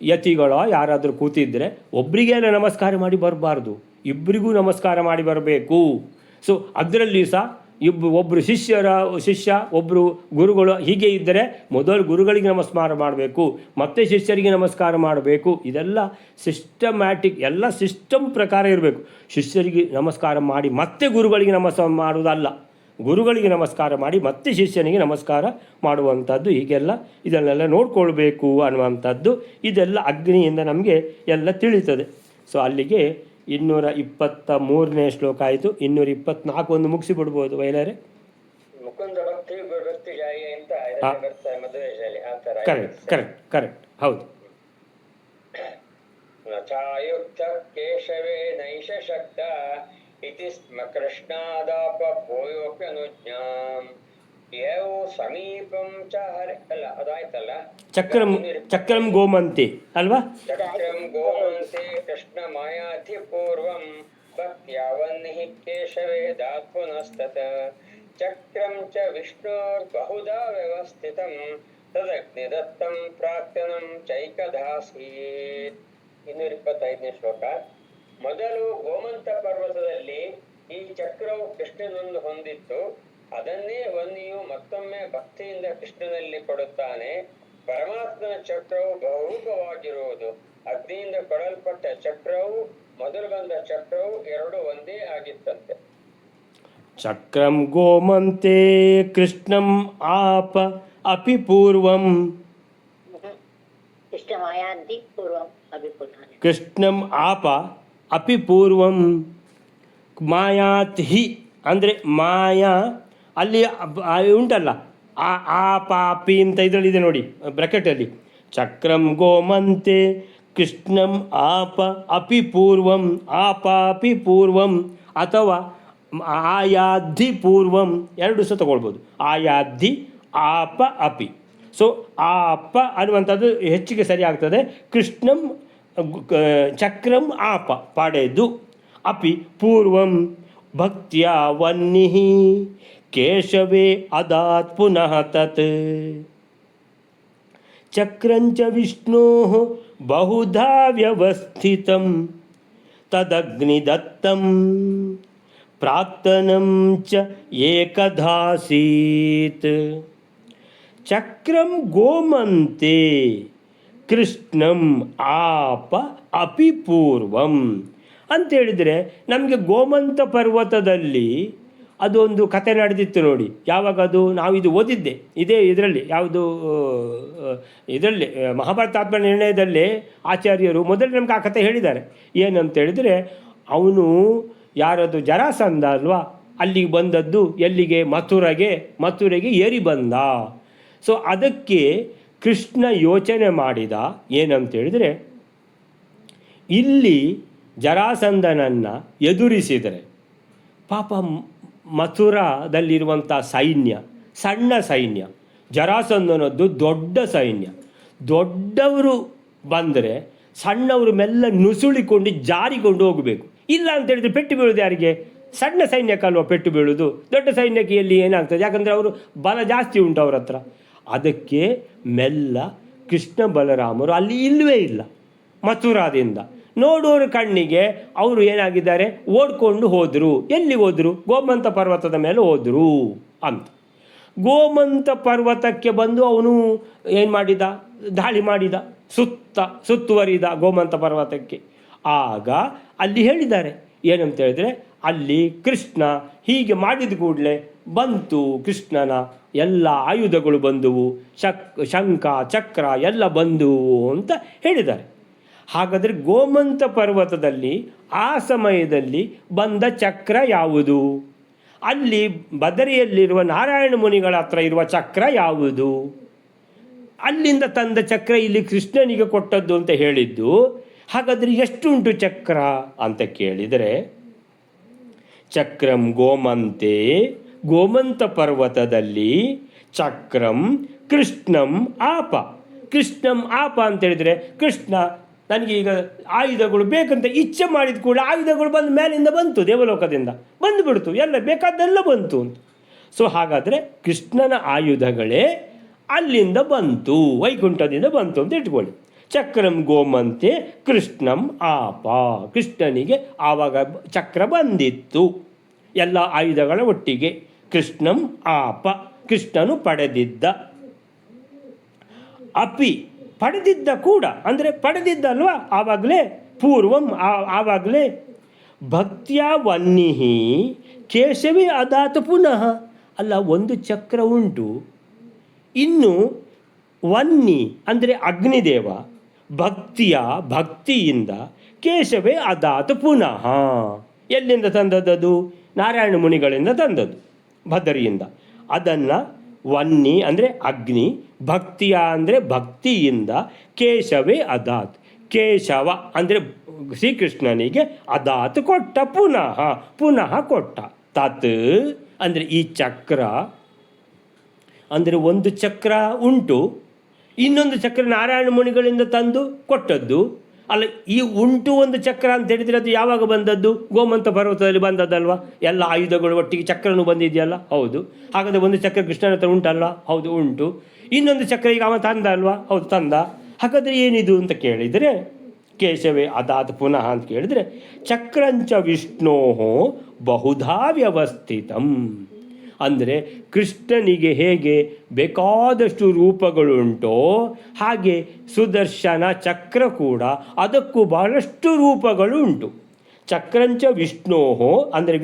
ಯತಿಗಳು ಯಾರಾದರೂ ಕೂತಿದ್ದರೆ ಒಬ್ಬರಿಗೇನೆ ನಮಸ್ಕಾರ ಮಾಡಿ ಬರಬಾರ್ದು, ಇಬ್ಬರಿಗೂ ನಮಸ್ಕಾರ ಮಾಡಿ ಬರಬೇಕು. ಸೊ ಅದರಲ್ಲಿ ಸಹ ಒಬ್ಬರು ಶಿಷ್ಯ ಒಬ್ಬರು ಗುರುಗಳು ಹೀಗೆ ಇದ್ದರೆ ಮೊದಲು ಗುರುಗಳಿಗೆ ನಮಸ್ಕಾರ ಮಾಡಬೇಕು, ಮತ್ತೆ ಶಿಷ್ಯರಿಗೆ ನಮಸ್ಕಾರ ಮಾಡಬೇಕು. ಇದೆಲ್ಲ ಸಿಸ್ಟಮ್ಯಾಟಿಕ್, ಎಲ್ಲ ಸಿಸ್ಟಮ್ ಪ್ರಕಾರ ಇರಬೇಕು. ಶಿಷ್ಯರಿಗೆ ನಮಸ್ಕಾರ ಮಾಡಿ ಮತ್ತೆ ಗುರುಗಳಿಗೆ ನಮಸ್ಕಾರ ಮಾಡುವುದಲ್ಲ, ಗುರುಗಳಿಗೆ ನಮಸ್ಕಾರ ಮಾಡಿ ಮತ್ತೆ ಶಿಷ್ಯನಿಗೆ ನಮಸ್ಕಾರ ಮಾಡುವಂಥದ್ದು. ಹೀಗೆಲ್ಲ ಇದನ್ನೆಲ್ಲ ನೋಡ್ಕೊಳ್ಬೇಕು ಅನ್ನುವಂಥದ್ದು ಇದೆಲ್ಲ ಅಗ್ನಿಯಿಂದ ನಮಗೆ ಎಲ್ಲ ತಿಳಿತದೆ. ಸೊ ಅಲ್ಲಿಗೆ 223ನೇ ಶ್ಲೋಕ ಆಯಿತು. 224 ಒಂದು ಮುಗಿಸಿಬಿಡ್ಬೋದು ವೈಲರೇ. ಮುಕುಂದ ಭಕ್ತಿ ಭಕ್ತಿ ಜಾಯಿ ಅಂತ ಮದುವೆಯಲ್ಲಿ ಆ ತರ. ಕರೆಕ್ಟ್ ಹೌದು. ನಚಾಯುಕ್ತ ಕೇಶವೇ ನೈಷ ಶಕ್ತ ಇತಿ ಸ್ಮ ಕೃಷ್ಣಾದಾಪ ಭೂಯೋಪ್ಯನುಜ್ಞಾಂ ಯೋ ಸಮೀಪಂ ಚ ಹರಿ. ಅಲ್ಲ ಅದಾಯ್ತಲ್ಲ, ಚಕ್ರಂ ಗೋಮಂತೆ ಅಲ್ವಾ? ಚಕ್ರಂ ಗೋಮಂತೆ ಕೃಷ್ಣ ಮಾಯಾಧಿ ಪೂರ್ವಂ ಭಕ್ತ್ಯಾವನ್ನಿಹಿ ಕೇಶವೇದಾತ್ ಪುನಸ್ತತ ಚಕ್ರಂ ಚ ವಿಷ್ಣೋರ್ ಬಹುಧಾ ವ್ಯವಸ್ಥಿತಂ ತದಗ್ನಿ ದತ್ತಂ ಪ್ರಾರ್ಥನಂ ಚೈಕದಾಸೀತ್. 225ನೇ ಶ್ಲೋಕ. ಮೊದಲು ಗೋಮಂತ ಪರ್ವತದಲ್ಲಿ ಈ ಚಕ್ರವು ಕೃಷ್ಣನನ್ನು ಹೊಂದಿತ್ತು. ಅದನ್ನೇ ವನ್ನಿಯು ಮತ್ತೊಮ್ಮೆ ಭಕ್ತಿಯಿಂದ ಕೃಷ್ಣನಲ್ಲಿ ಕೊಡುತ್ತಾನೆ. ಪರಮಾತ್ಮನ ಚಕ್ರವು ಬಹುರೂಪವಾಗಿರುವುದು. ಅಗ್ನಿಯಿಂದ ಕೊಡಲ್ಪಟ್ಟ ಚಕ್ರವು ಮೊದಲು ಬಂದ ಚಕ್ರವು ಎರಡು ಒಂದೇ ಆಗಿತ್ತಂತೆ. ಚಕ್ರಂ ಗೋಮಂತೆ ಕೃಷ್ಣಂ ಆಪ ಅಪಿ ಪೂರ್ವಂ ಕೃಷ್ಣಂ ಆಪ ಅಪಿ ಪೂರ್ವಂ ಮಾಯಾತ್ ಹಿ ಅಂದರೆ ಮಾಯಾ ಅಲ್ಲಿ ಉಂಟಲ್ಲ, ಆಪಾಪಿ ಅಂತ ಇದರಲ್ಲಿದೆ ನೋಡಿ ಬ್ರ್ಯಾಕೆಟಲ್ಲಿ. ಚಕ್ರಂ ಗೋಮಂತೆ ಕೃಷ್ಣಂ ಆಪ ಅಪಿ ಪೂರ್ವಂ ಆಪಾಪಿ ಪೂರ್ವಂ ಅಥವಾ ಆಯಾಧಿ ಪೂರ್ವಂ ಎರಡು ಸಹ ತಗೊಳ್ಬೋದು. ಆಯಾಧಿ ಆಪ ಅಪಿ. ಸೊ ಆಪ ಅನ್ನುವಂಥದ್ದು ಹೆಚ್ಚಿಗೆ ಸರಿ ಆಗ್ತದೆ. ಕೃಷ್ಣಂ ಚಕ್ರಂ ಆಪ ಪಡೆದು, ಅಪಿ ಪೂರ್ವಂ ಭಕ್ತಿಯ ವನ್ನಿಹಿ ಕೇಶವೇ ಅದಾತ್ ಪುನಃ ತತ್ ಚಕ್ರಂಚ ವಿಷ್ಣೋ ಬಹುಧಾ ವ್ಯವಸ್ಥಿತಂ ತದಗ್ನಿ ದತ್ತಂ ಪ್ರಾರ್ಥನಂ ಚ ಏಕಧಾಸೀತ್. ಚಕ್ರಂ ಗೋಮಂತೆ ಕೃಷ್ಣಂ ಆಪ ಅಪಿ ಪೂರ್ವಂ ಅಂತೇಳಿದರೆ ನಮಗೆ ಗೋಮಂತ ಪರ್ವತದಲ್ಲಿ ಅದೊಂದು ಕತೆ ನಡೆದಿತ್ತು ನೋಡಿ. ಯಾವಾಗ ಅದು ನಾವಿದು ಓದಿದ್ದೆ ಇದರಲ್ಲಿ ಯಾವುದು ಇದರಲ್ಲಿ ಮಹಾಭಾರತ ಆತ್ಮ ನಿರ್ಣಯದಲ್ಲಿ ಆಚಾರ್ಯರು ಮೊದಲು ನಮ್ಗೆ ಆ ಕತೆ ಹೇಳಿದ್ದಾರೆ. ಏನಂತೇಳಿದರೆ ಅವನು ಯಾರದು ಜರಾಸಂಧ ಅಲ್ವಾ, ಅಲ್ಲಿಗೆ ಬಂದದ್ದು ಎಲ್ಲಿಗೆ? ಮಥುರೆಗೆ ಏರಿ ಬಂದ. ಸೊ ಅದಕ್ಕೆ ಕೃಷ್ಣ ಯೋಚನೆ ಮಾಡಿದ ಏನಂತೇಳಿದರೆ, ಇಲ್ಲಿ ಜರಾಸಂಧನನ್ನು ಎದುರಿಸಿದರೆ ಪಾಪ ಮಥುರಾದಲ್ಲಿರುವಂಥ ಸೈನ್ಯ ಸಣ್ಣ ಸೈನ್ಯ, ಜರಾಸಂಧನದ್ದು ದೊಡ್ಡ ಸೈನ್ಯ. ದೊಡ್ಡವರು ಬಂದರೆ ಸಣ್ಣವರು ಮೆಲ್ಲ ನುಸುಳಿಕೊಂಡು ಜಾರಿಕೊಂಡು ಹೋಗಬೇಕು. ಇಲ್ಲ ಅಂತೇಳಿದರೆ ಪೆಟ್ಟು ಬೀಳೋದು ಯಾರಿಗೆ? ಸಣ್ಣ ಸೈನ್ಯಕ್ಕಲ್ವ ಪೆಟ್ಟು ಬೀಳೋದು. ದೊಡ್ಡ ಸೈನ್ಯಕ್ಕೆ ಎಲ್ಲಿ ಏನಾಗ್ತದೆ? ಯಾಕಂದರೆ ಅವರು ಬಲ ಜಾಸ್ತಿ ಉಂಟು ಅವ್ರ ಹತ್ರ. ಅದಕ್ಕೆ ಮೆಲ್ಲ ಕೃಷ್ಣ ಬಲರಾಮರು ಅಲ್ಲಿ ಇಲ್ಲವೇ ಇಲ್ಲ. ಮಥುರಾದಿಂದ ನೋಡೋರ ಕಣ್ಣಿಗೆ ಅವರು ಏನಾಗಿದ್ದಾರೆ, ಓಡ್ಕೊಂಡು ಹೋದರು. ಎಲ್ಲಿ ಹೋದರು? ಗೋಮಂತ ಪರ್ವತದ ಮೇಲೆ ಹೋದರು ಅಂತ. ಗೋಮಂತ ಪರ್ವತಕ್ಕೆ ಬಂದು ಅವನು ಏನು ಮಾಡಿದ? ದಾಳಿ ಮಾಡಿದ, ಸುತ್ತುವರಿದ ಗೋಮಂತ ಪರ್ವತಕ್ಕೆ. ಆಗ ಅಲ್ಲಿ ಹೇಳಿದ್ದಾರೆ ಏನಂತ ಹೇಳಿದರೆ, ಅಲ್ಲಿ ಕೃಷ್ಣ ಹೀಗೆ ಮಾಡಿದ ಕೂಡಲೇ ಬಂತು ಕೃಷ್ಣನ ಎಲ್ಲ ಆಯುಧಗಳು ಬಂದುವು, ಶಂಖ ಚಕ್ರ ಎಲ್ಲ ಬಂದುವು ಅಂತ ಹೇಳಿದ್ದಾರೆ. ಹಾಗಾದರೆ ಗೋಮಂತ ಪರ್ವತದಲ್ಲಿ ಆ ಸಮಯದಲ್ಲಿ ಬಂದ ಚಕ್ರ ಯಾವುದು? ಅಲ್ಲಿ ಬದರಿಯಲ್ಲಿರುವ ನಾರಾಯಣ ಮುನಿಗಳ ಹತ್ರ ಇರುವ ಚಕ್ರ ಯಾವುದು? ಅಲ್ಲಿಂದ ತಂದ ಚಕ್ರ ಇಲ್ಲಿ ಕೃಷ್ಣನಿಗೆ ಕೊಟ್ಟದ್ದು ಅಂತ ಹೇಳಿದ್ದು. ಹಾಗಾದರೆ ಎಷ್ಟುಂಟು ಚಕ್ರ ಅಂತ ಕೇಳಿದರೆ, ಚಕ್ರಂ ಗೋಮಂತೆ, ಗೋಮಂತ ಪರ್ವತದಲ್ಲಿ ಚಕ್ರಂ ಕೃಷ್ಣಂ ಆಪ. ಕೃಷ್ಣಂ ಆಪ ಅಂತ ಹೇಳಿದರೆ, ಕೃಷ್ಣ ನನಗೆ ಈಗ ಆಯುಧಗಳು ಬೇಕಂತ ಇಚ್ಛೆ ಮಾಡಿದ ಕೂಡ ಆಯುಧಗಳು ಬಂದ ಮೇಲಿಂದ ಬಂತು, ದೇವಲೋಕದಿಂದ ಬಂದುಬಿಡ್ತು, ಎಲ್ಲ ಬೇಕಾದ್ದೆಲ್ಲ ಬಂತು ಅಂತ. ಸೊ ಹಾಗಾದರೆ ಕೃಷ್ಣನ ಆಯುಧಗಳೇ ಅಲ್ಲಿಂದ ಬಂತು, ವೈಕುಂಠದಿಂದ ಬಂತು ಅಂತ ಇಟ್ಕೊಳ್ಳಿ. ಚಕ್ರಂ ಗೋಮಂತೆ ಕೃಷ್ಣಂ ಆಪ, ಕೃಷ್ಣನಿಗೆ ಆವಾಗ ಚಕ್ರ ಬಂದಿತ್ತು ಎಲ್ಲ ಆಯುಧಗಳ ಒಟ್ಟಿಗೆ. ಕೃಷ್ಣಂ ಆಪ, ಕೃಷ್ಣನು ಪಡೆದಿದ್ದ. ಅಪಿ, ಪಡೆದಿದ್ದ ಕೂಡ, ಅಂದರೆ ಪಡೆದಿದ್ದಲ್ವಾ ಆವಾಗಲೇ, ಪೂರ್ವಂ ಆವಾಗಲೇ. ಭಕ್ತಿಯ ವನ್ನಿಹಿ ಕೇಶವೇ ಅದಾತ ಪುನಃ. ಅಲ್ಲ, ಒಂದು ಚಕ್ರ ಉಂಟು, ಇನ್ನು ವನ್ನಿ ಅಂದರೆ ಅಗ್ನಿದೇವ ಭಕ್ತಿಯಿಂದ ಕೇಶವೇ ಅದಾತ ಪುನಃ. ಎಲ್ಲಿಂದ ತಂದದ್ದು? ನಾರಾಯಣ ಮುನಿಗಳಿಂದ ತಂದದ್ದು, ಬದರಿಯಿಂದ. ಅದನ್ನು ವನ್ನಿ ಅಂದರೆ ಅಗ್ನಿ, ಭಕ್ತಿಯ ಅಂದರೆ ಭಕ್ತಿಯಿಂದ, ಕೇಶವೇ ಅದಾತ್, ಕೇಶವ ಅಂದರೆ ಶ್ರೀಕೃಷ್ಣನಿಗೆ ಅದಾತ್ ಕೊಟ್ಟ, ಪುನಃ ಕೊಟ್ಟ. ತತ್ ಅಂದರೆ ಈ ಚಕ್ರ, ಅಂದರೆ ಒಂದು ಚಕ್ರ ಉಂಟು, ಇನ್ನೊಂದು ಚಕ್ರ ನಾರಾಯಣ ಮುನಿಗಳಿಂದ ತಂದು ಕೊಟ್ಟದ್ದು ಅಲ್ಲ. ಈ ಉಂಟು ಒಂದು ಚಕ್ರ ಅಂತ ಹೇಳಿದರೆ ಅದು ಯಾವಾಗ ಬಂದದ್ದು? ಗೋಮಂತ ಪರ್ವತದಲ್ಲಿ ಬಂದದ್ದಲ್ವ? ಎಲ್ಲ ಆಯುಧಗಳು ಒಟ್ಟಿಗೆ ಚಕ್ರನೂ ಬಂದಿದೆಯಲ್ಲ? ಹೌದು. ಹಾಗಾದರೆ ಒಂದು ಚಕ್ರ ಕೃಷ್ಣನ ಹತ್ರ ಉಂಟಲ್ಲ? ಹೌದು, ಉಂಟು. ಇನ್ನೊಂದು ಚಕ್ರ ಈಗ ಅವ ತಂದ ಅಲ್ವಾ? ಹೌದು, ತಂದ. ಹಾಗಾದರೆ ಏನಿದು ಅಂತ ಕೇಳಿದರೆ, ಕೇಶವೇ ಅದಾತ್ ಪುನಃ ಅಂತ ಕೇಳಿದರೆ, ಚಕ್ರಂಚ ವಿಷ್ಣೋ ಬಹುಧಾ ವ್ಯವಸ್ಥಿತಂ. ಅಂದರೆ ಕೃಷ್ಣನಿಗೆ ಹೇಗೆ ಬೇಕಾದಷ್ಟು ರೂಪಗಳುಂಟೋ ಹಾಗೆ ಸುದರ್ಶನ ಚಕ್ರ ಕೂಡ ಅದಕ್ಕೂ ಬಹಳಷ್ಟು ರೂಪಗಳು ಉಂಟು. ಚಕ್ರಂಚ ವಿಷ್ಣೋಹೋ ಅಂದರೆ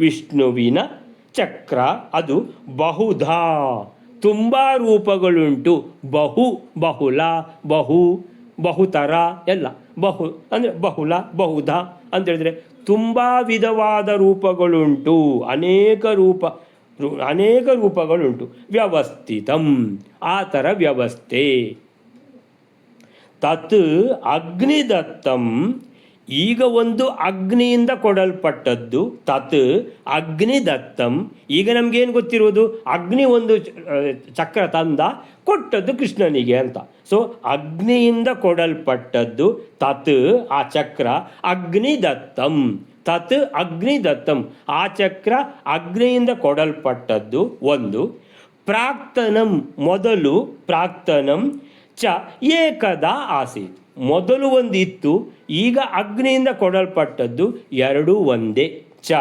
ವಿಷ್ಣುವಿನ ಚಕ್ರ, ಅದು ಬಹುಧಾ ತುಂಬ ರೂಪಗಳುಂಟು. ಬಹುಲ ಬಹುತರ ಎಲ್ಲ. ಅಂದರೆ ಬಹುಧ ಅಂತ ಹೇಳಿದರೆ ತುಂಬ ವಿಧವಾದ ರೂಪಗಳುಂಟು, ಅನೇಕ ರೂಪಗಳುಂಟು. ವ್ಯವಸ್ಥಿತಂ, ಆ ಥರ ವ್ಯವಸ್ಥೆ. ತತ್ ಅಗ್ನಿದತ್ತಂ, ಈಗ ಒಂದು ಅಗ್ನಿಯಿಂದ ಕೊಡಲ್ಪಟ್ಟದ್ದು. ತತ್ ಅಗ್ನಿದತ್ತಂ, ಈಗ ನಮಗೇನು ಗೊತ್ತಿರುವುದು? ಅಗ್ನಿ ಒಂದು ಚಕ್ರ ತಂದ ಕೊಟ್ಟದ್ದು ಕೃಷ್ಣನಿಗೆ ಅಂತ. ಸೊ ಅಗ್ನಿಯಿಂದ ಕೊಡಲ್ಪಟ್ಟದ್ದು ತತ್, ಆ ಚಕ್ರ ಅಗ್ನಿದತ್ತಂ. ತತ್ ಅಗ್ನಿದತ್ತಂ, ಆ ಚಕ್ರ ಅಗ್ನಿಯಿಂದ ಕೊಡಲ್ಪಟ್ಟದ್ದು ಒಂದು. ಪ್ರಾಕ್ತನಂ, ಮೊದಲು ಪ್ರಾಕ್ತನಂ ಚ ಏಕದ ಆಸೀತ್, ಮೊದಲು ಒಂದು ಇತ್ತು, ಈಗ ಅಗ್ನಿಯಿಂದ ಕೊಡಲ್ಪಟ್ಟದ್ದು ಎರಡೂ ಒಂದೇ. ಚ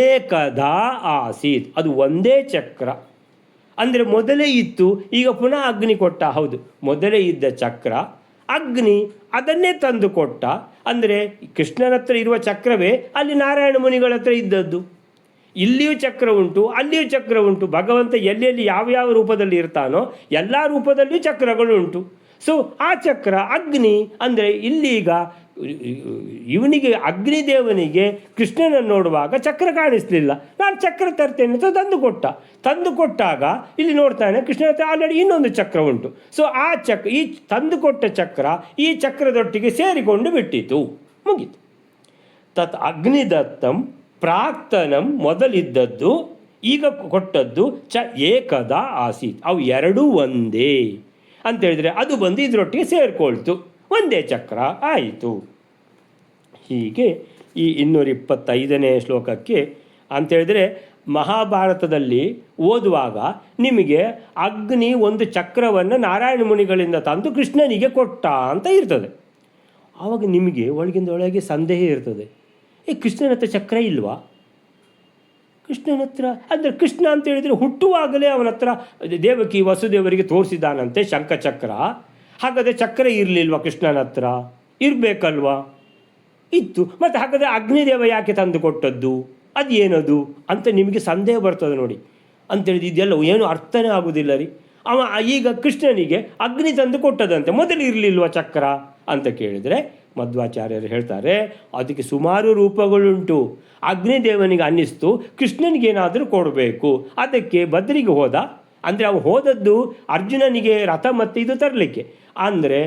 ಏಕದ ಆಸೀತ್, ಅದು ಒಂದೇ ಚಕ್ರ. ಅಂದರೆ ಮೊದಲೇ ಇತ್ತು, ಈಗ ಪುನಃ ಅಗ್ನಿ ಕೊಟ್ಟ. ಹೌದು, ಮೊದಲೇ ಇದ್ದ ಚಕ್ರ ಅಗ್ನಿ ಅದನ್ನೇ ತಂದು ಕೊಟ್ಟ. ಅಂದರೆ ಕೃಷ್ಣನ ಹತ್ರ ಇರುವ ಚಕ್ರವೇ ಅಲ್ಲಿ ನಾರಾಯಣ ಮುನಿಗಳ ಹತ್ರ ಇದ್ದದ್ದು. ಇಲ್ಲಿಯೂ ಚಕ್ರ ಉಂಟು, ಅಲ್ಲಿಯೂ ಚಕ್ರ ಉಂಟು. ಭಗವಂತ ಎಲ್ಲೆಲ್ಲಿ ಯಾವ ರೂಪದಲ್ಲಿ ಇರ್ತಾನೋ ಎಲ್ಲ ರೂಪದಲ್ಲಿಯೂ ಚಕ್ರಗಳು ಉಂಟು. ಸೊ ಆ ಚಕ್ರ ಅಗ್ನಿ ಅಂದರೆ ಇಲ್ಲೀಗ ಇವನಿಗೆ ಅಗ್ನಿದೇವನಿಗೆ ಕೃಷ್ಣನನ್ನು ನೋಡುವಾಗ ಚಕ್ರ ಕಾಣಿಸ್ಲಿಲ್ಲ. ನಾನು ಚಕ್ರ ತರ್ತೇನೆ ಅಂತ ತಂದು ಕೊಟ್ಟಾಗ ಇಲ್ಲಿ ನೋಡ್ತಾನೆ ಕೃಷ್ಣನ ಹತ್ರ ಆಲ್ರೆಡಿ ಇನ್ನೊಂದು ಚಕ್ರ ಉಂಟು. ಸೊ ಆ ಈ ತಂದುಕೊಟ್ಟ ಚಕ್ರ ಈ ಚಕ್ರದೊಟ್ಟಿಗೆ ಸೇರಿಕೊಂಡು ಬಿಟ್ಟಿತು, ಮುಗೀತು. ತತ್ ಅಗ್ನಿದತ್ತಂ ಪ್ರಾಕ್ತನಂ, ಮೊದಲಿದ್ದದ್ದು, ಈಗ ಕೊಟ್ಟದ್ದು ಚ ಏಕದ ಆಸೀತ್, ಅವು ಎರಡೂ ಒಂದೇ ಅಂತೇಳಿದರೆ ಅದು ಬಂದು ಇದರೊಟ್ಟಿಗೆ ಸೇರಿಕೊಳ್ತು, ಒಂದೇ ಚಕ್ರ ಆಯಿತು. ಹೀಗೆ ಈ 225ನೇ ಶ್ಲೋಕಕ್ಕೆ ಅಂತೇಳಿದರೆ ಮಹಾಭಾರತದಲ್ಲಿ ಓದುವಾಗ ನಿಮಗೆ ಅಗ್ನಿ ಒಂದು ಚಕ್ರವನ್ನು ನಾರಾಯಣ ಮುನಿಗಳಿಂದ ತಂದು ಕೃಷ್ಣನಿಗೆ ಕೊಟ್ಟ ಅಂತ ಇರ್ತದೆ. ಆವಾಗ ನಿಮಗೆ ಒಳಗೆ ಸಂದೇಹ ಇರ್ತದೆ, ಕೃಷ್ಣನ ಹತ್ರ ಚಕ್ರ ಇಲ್ವಾ? ಕೃಷ್ಣನ ಹತ್ರ ಅಂದರೆ ಕೃಷ್ಣ ಅಂತ ಹೇಳಿದರೆ ಹುಟ್ಟುವಾಗಲೇ ಅವನ ಹತ್ರ ದೇವಕಿ ವಸುದೇವರಿಗೆ ತೋರಿಸಿದಾನಂತೆ ಶಂಖಚಕ್ರ. ಹಾಗಾದರೆ ಚಕ್ರ ಇರಲಿಲ್ವಾ ಕೃಷ್ಣನ ಹತ್ರ? ಇರಬೇಕಲ್ವಾ? ಇತ್ತು. ಮತ್ತು ಹಾಗಾದರೆ ಅಗ್ನಿದೇವ ಯಾಕೆ ತಂದು ಕೊಟ್ಟದ್ದು, ಅದು ಏನದು ಅಂತ ನಿಮಗೆ ಸಂದೇಹ ಬರ್ತದೆ ನೋಡಿ. ಅಂತೇಳಿದು ಇದೆಲ್ಲ ಏನು ಅರ್ಥನೇ ಆಗೋದಿಲ್ಲ ರೀ. ಅವ ಈಗ ಕೃಷ್ಣನಿಗೆ ಅಗ್ನಿ ತಂದು ಕೊಟ್ಟದಂತೆ, ಮೊದಲು ಇರಲಿಲ್ವ ಚಕ್ರ ಅಂತ ಕೇಳಿದರೆ ಮಧ್ವಾಚಾರ್ಯರು ಹೇಳ್ತಾರೆ ಅದಕ್ಕೆ ಸುಮಾರು ರೂಪಗಳುಂಟು. ಅಗ್ನಿದೇವನಿಗೆ ಅನ್ನಿಸ್ತು ಕೃಷ್ಣನಿಗೇನಾದರೂ ಕೊಡಬೇಕು, ಅದಕ್ಕೆ ಬದ್ರಿಗೆ ಹೋದ. ಅಂದರೆ ಅವು ಹೋದದ್ದು ಅರ್ಜುನನಿಗೆ ರಥ ಮತ್ತು ಇದು ತರಲಿಕ್ಕೆ. ಅಂದರೆ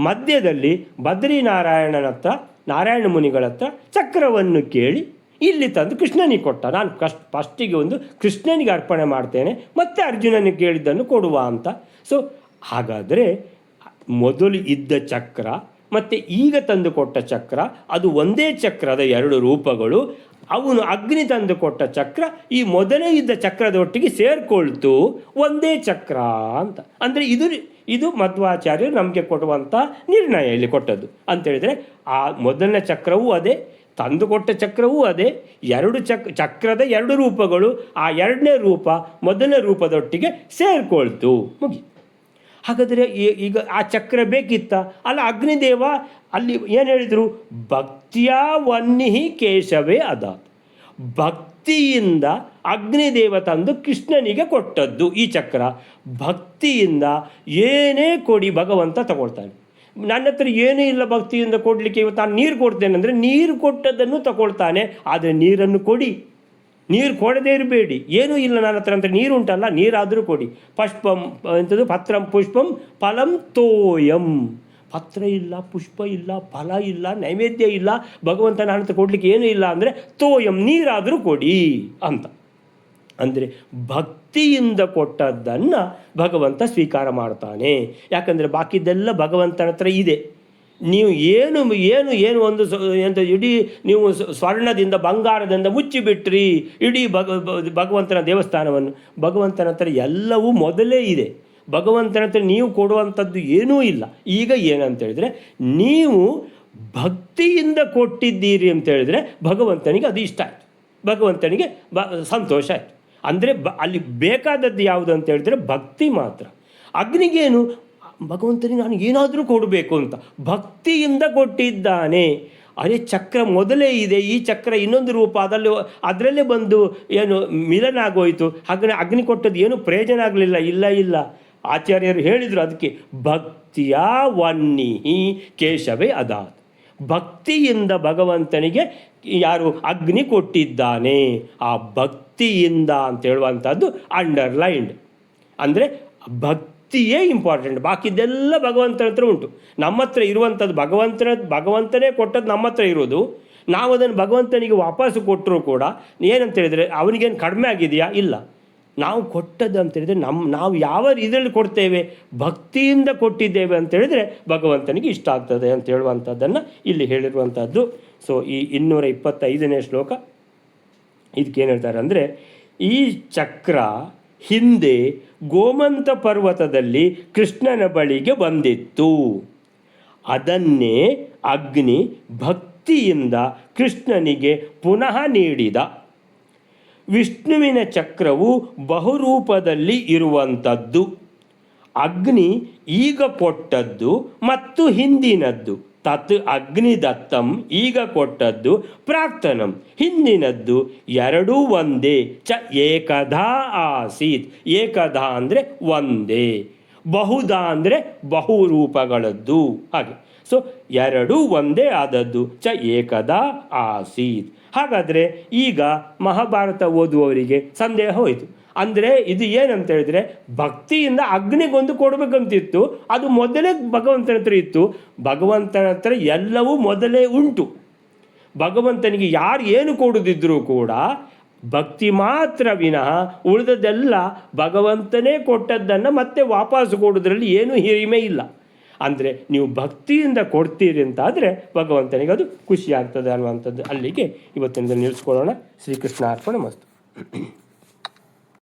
ಮಧ್ಯದಲ್ಲಿ ಬದ್ರಿನಾರಾಯಣನ ಹತ್ರ, ನಾರಾಯಣ ಮುನಿಗಳ ಹತ್ರ ಚಕ್ರವನ್ನು ಕೇಳಿ ಇಲ್ಲಿ ತಂದು ಕೃಷ್ಣನಿಗೆ ಕೊಟ್ಟ. ನಾನು ಫಸ್ಟಿಗೆ ಒಂದು ಕೃಷ್ಣನಿಗೆ ಅರ್ಪಣೆ ಮಾಡ್ತೇನೆ, ಮತ್ತು ಅರ್ಜುನನಿಗೆ ಕೇಳಿದ್ದನ್ನು ಕೊಡುವ ಅಂತ. ಸೊ ಹಾಗಾದರೆ ಮೊದಲು ಇದ್ದ ಚಕ್ರ ಮತ್ತು ಈಗ ತಂದು ಕೊಟ್ಟ ಚಕ್ರ ಅದು ಒಂದೇ ಚಕ್ರದ ಎರಡು ರೂಪಗಳು. ಅವನು ಅಗ್ನಿ ತಂದು ಕೊಟ್ಟ ಚಕ್ರ ಈ ಮೊದಲೇ ಇದ್ದ ಚಕ್ರದ ಒಟ್ಟಿಗೆ ಸೇರಿಕೊಳ್ತು, ಒಂದೇ ಚಕ್ರ ಅಂತ. ಅಂದರೆ ಇದು ಮಧ್ವಾಚಾರ್ಯರು ನಮಗೆ ಕೊಡುವಂಥ ನಿರ್ಣಯ ಇಲ್ಲಿ ಕೊಟ್ಟದ್ದು. ಅಂತೇಳಿದರೆ ಆ ಮೊದಲನೇ ಚಕ್ರವೂ ಅದೇ, ತಂದುಕೊಟ್ಟ ಚಕ್ರವೂ ಅದೇ, ಎರಡು ಚಕ್ರದ ಎರಡು ರೂಪಗಳು, ಆ ಎರಡನೇ ರೂಪ ಮೊದಲನೇ ರೂಪದೊಟ್ಟಿಗೆ ಸೇರಿಕೊಳ್ತು, ಮುಗಿ. ಹಾಗಾದರೆ ಈಗ ಆ ಚಕ್ರ ಬೇಕಿತ್ತ ಅಲ್ಲ. ಅಗ್ನಿದೇವ ಅಲ್ಲಿ ಏನು ಹೇಳಿದರು, ಭಕ್ತಿಯ ವನ್ನಿಹಿ ಕೇಶವೇ ಅದಾತ್. ಭಕ್ತಿಯಿಂದ ಅಗ್ನಿದೇವ ತಂದು ಕೃಷ್ಣನಿಗೆ ಕೊಟ್ಟದ್ದು ಈ ಚಕ್ರ. ಭಕ್ತಿಯಿಂದ ಏನೇ ಕೊಡಿ ಭಗವಂತ ತಗೊಳ್ತಾನೆ. ನನ್ನ ಹತ್ರ ಏನೂ ಇಲ್ಲ ಭಕ್ತಿಯಿಂದ ಕೊಡಲಿಕ್ಕೆ, ಇವತ್ತು ನಾನು ನೀರು ಕೊಡ್ತೇನೆ ಅಂದರೆ ನೀರು ಕೊಟ್ಟದ್ದನ್ನು ತಗೊಳ್ತಾನೆ. ಆದರೆ ನೀರನ್ನು ಕೊಡಿ, ನೀರು ಕೊಡದೇ ಇರಬೇಡಿ. ಏನೂ ಇಲ್ಲ ನನ್ನ ಹತ್ರ ಅಂತ, ನೀರು ಉಂಟಲ್ಲ, ನೀರಾದರೂ ಕೊಡಿ. ಪುಷ್ಪಂ ಎಂಥದ್ದು, ಪತ್ರಂ ಪುಷ್ಪಂ ಫಲಂ ತೋಯಂ. ಪತ್ರ ಇಲ್ಲ, ಪುಷ್ಪ ಇಲ್ಲ, ಫಲ ಇಲ್ಲ, ನೈವೇದ್ಯ ಇಲ್ಲ, ಭಗವಂತ ನನ್ನ ಹತ್ರ ಕೊಡಲಿಕ್ಕೆ ಏನೂ ಇಲ್ಲ ಅಂದರೆ ತೋಯಂ, ನೀರಾದರೂ ಕೊಡಿ ಅಂತ. ಅಂದರೆ ಭಕ್ತಿಯಿಂದ ಕೊಟ್ಟದ್ದನ್ನು ಭಗವಂತ ಸ್ವೀಕಾರ ಮಾಡ್ತಾನೆ. ಯಾಕಂದರೆ ಬಾಕಿದೆಲ್ಲ ಭಗವಂತನ ಹತ್ರ ಇದೆ. ನೀವು ಏನು ಏನು ಏನು ಒಂದು ಎಂತ ಇಡೀ ನೀವು ಸ್ವರ್ಣದಿಂದ ಬಂಗಾರದಿಂದ ಮುಚ್ಚಿಬಿಟ್ರಿ ಇಡೀ ಭಗವಂತನ ದೇವಸ್ಥಾನವನ್ನು, ಭಗವಂತನ ಹತ್ರ ಎಲ್ಲವೂ ಮೊದಲೇ ಇದೆ. ಭಗವಂತನ ಹತ್ರ ನೀವು ಕೊಡುವಂಥದ್ದು ಏನೂ ಇಲ್ಲ. ಈಗ ಏನಂತೇಳಿದರೆ ನೀವು ಭಕ್ತಿಯಿಂದ ಕೊಟ್ಟಿದ್ದೀರಿ ಅಂತೇಳಿದರೆ ಭಗವಂತನಿಗೆ ಅದು ಇಷ್ಟ ಆಯಿತು, ಭಗವಂತನಿಗೆ ಸಂತೋಷ ಆಯಿತು. ಅಂದರೆ ಅಲ್ಲಿ ಬೇಕಾದದ್ದು ಯಾವುದು ಅಂತ ಹೇಳಿದ್ರೆ ಭಕ್ತಿ ಮಾತ್ರ. ಅಗ್ನಿಗೇನು, ಭಗವಂತನಿಗೆ ನಾನು ಏನಾದರೂ ಕೊಡಬೇಕು ಅಂತ ಭಕ್ತಿಯಿಂದ ಕೊಟ್ಟಿದ್ದಾನೆ. ಅದೇ ಚಕ್ರ ಮೊದಲೇ ಇದೆ, ಈ ಚಕ್ರ ಇನ್ನೊಂದು ರೂಪ ಅದರಲ್ಲೇ ಬಂದು ಏನು ಮಿಲನ ಆಗೋಯಿತು. ಹಾಗೆ ಅಗ್ನಿ ಕೊಟ್ಟದ್ದು ಏನು ಪ್ರಯೋಜನ ಆಗಲಿಲ್ಲ. ಇಲ್ಲ ಆಚಾರ್ಯರು ಹೇಳಿದರು ಅದಕ್ಕೆ ಭಕ್ತಿಯ ವನ್ನಿಹಿ ಕೇಶವೇ ಅದಾತ್. ಭಕ್ತಿಯಿಂದ ಭಗವಂತನಿಗೆ ಯಾರು ಅಗ್ನಿ ಕೊಟ್ಟಿದ್ದಾನೆ. ಆ ಭಕ್ತಿಯಿಂದ ಅಂತ ಹೇಳುವಂಥದ್ದು ಅಂಡರ್ಲೈನ್ಡ್. ಅಂದರೆ ಭಕ್ತಿಯೇ ಇಂಪಾರ್ಟೆಂಟ್, ಬಾಕಿದೆಲ್ಲ ಭಗವಂತನ ಹತ್ರ ಉಂಟು. ನಮ್ಮ ಹತ್ರ ಇರುವಂಥದ್ದು ಭಗವಂತನೇ ಕೊಟ್ಟದ್ದು ನಮ್ಮ ಹತ್ರ ಇರೋದು. ನಾವು ಅದನ್ನು ಭಗವಂತನಿಗೆ ವಾಪಸ್ಸು ಕೊಟ್ಟರೂ ಕೂಡ ಏನಂತ ಹೇಳಿದರೆ ಅವನಿಗೇನು ಕಡಿಮೆ ಆಗಿದೆಯಾ? ಇಲ್ಲ. ನಾವು ಕೊಟ್ಟದ್ದು ಅಂತೇಳಿದರೆ ನಾವು ಯಾವ ಇದರಲ್ಲಿ ಕೊಡ್ತೇವೆ, ಭಕ್ತಿಯಿಂದ ಕೊಟ್ಟಿದ್ದೇವೆ ಅಂತೇಳಿದರೆ ಭಗವಂತನಿಗೆ ಇಷ್ಟ ಆಗ್ತದೆ ಅಂತ ಹೇಳುವಂಥದ್ದನ್ನು ಇಲ್ಲಿ ಹೇಳಿರುವಂಥದ್ದು. ಸೊ ಈ 225ನೇ ಶ್ಲೋಕ ಇದಕ್ಕೇನು ಹೇಳ್ತಾರೆ ಅಂದರೆ, ಈ ಚಕ್ರ ಹಿಂದೆ ಗೋಮಂತ ಪರ್ವತದಲ್ಲಿ ಕೃಷ್ಣನ ಬಳಿಗೆ ಬಂದಿತ್ತು. ಅದನ್ನೇ ಅಗ್ನಿ ಭಕ್ತಿಯಿಂದ ಕೃಷ್ಣನಿಗೆ ಪುನಃ ನೀಡಿದ. ವಿಷ್ಣುವಿನ ಚಕ್ರವು ಬಹುರೂಪದಲ್ಲಿ ಇರುವಂಥದ್ದು. ಅಗ್ನಿ ಈಗ ಕೊಟ್ಟದ್ದು ಮತ್ತು ಹಿಂದಿನದ್ದು. ತತ್ ಅಗ್ನಿದತ್ತಂ, ಈಗ ಕೊಟ್ಟದ್ದು, ಪ್ರಾಕ್ತನಂ, ಹಿಂದಿನದ್ದು, ಎರಡೂ ಒಂದೇ. ಚ ಏಕದಾ ಆಸೀತ್. ಏಕದಾ ಅಂದರೆ ಒಂದೇ, ಬಹುದಾ ಅಂದರೆ ಬಹುರೂಪಗಳದ್ದು. ಹಾಗೆ ಸೊ ಎರಡೂ ಒಂದೇ ಆದದ್ದು. ಚ ಏಕದಾ ಆಸೀತ್. ಹಾಗಾದರೆ ಈಗ ಮಹಾಭಾರತ ಓದುವವರಿಗೆ ಸಂದೇಹ ಹೋಯಿತು. ಅಂದರೆ ಇದು ಏನಂತ ಹೇಳಿದರೆ ಭಕ್ತಿಯಿಂದ ಅಗ್ನಿಗೊಂದು ಕೊಡಬೇಕಂತಿತ್ತು, ಅದು ಮೊದಲೇ ಭಗವಂತನ ಹತ್ರ ಇತ್ತು. ಭಗವಂತನ ಹತ್ರ ಎಲ್ಲವೂ ಮೊದಲೇ ಉಂಟು. ಭಗವಂತನಿಗೆ ಯಾರು ಏನು ಕೊಡದಿದ್ದರೂ ಕೂಡ ಭಕ್ತಿ ಮಾತ್ರ ವಿನಃ ಉಳಿದದೆಲ್ಲ ಭಗವಂತನೇ ಕೊಟ್ಟದ್ದನ್ನು ಮತ್ತೆ ವಾಪಸ್ಸು ಕೊಡೋದ್ರಲ್ಲಿ ಏನೂ ಹಿರಿಮೆ ಇಲ್ಲ. ಅಂದರೆ ನೀವು ಭಕ್ತಿಯಿಂದ ಕೊಡ್ತೀರಿ ಅಂತಾದರೆ ಭಗವಂತನಿಗೆ ಅದು ಖುಷಿಯಾಗ್ತದೆ ಅನ್ನುವಂಥದ್ದು. ಅಲ್ಲಿಗೆ ಇವತ್ತಿನ ನಿಲ್ಲಿಸ್ಕೊಳ್ಳೋಣ. ಶ್ರೀಕೃಷ್ಣ ಅರ್ಪಣೆ ಮಸ್ತು.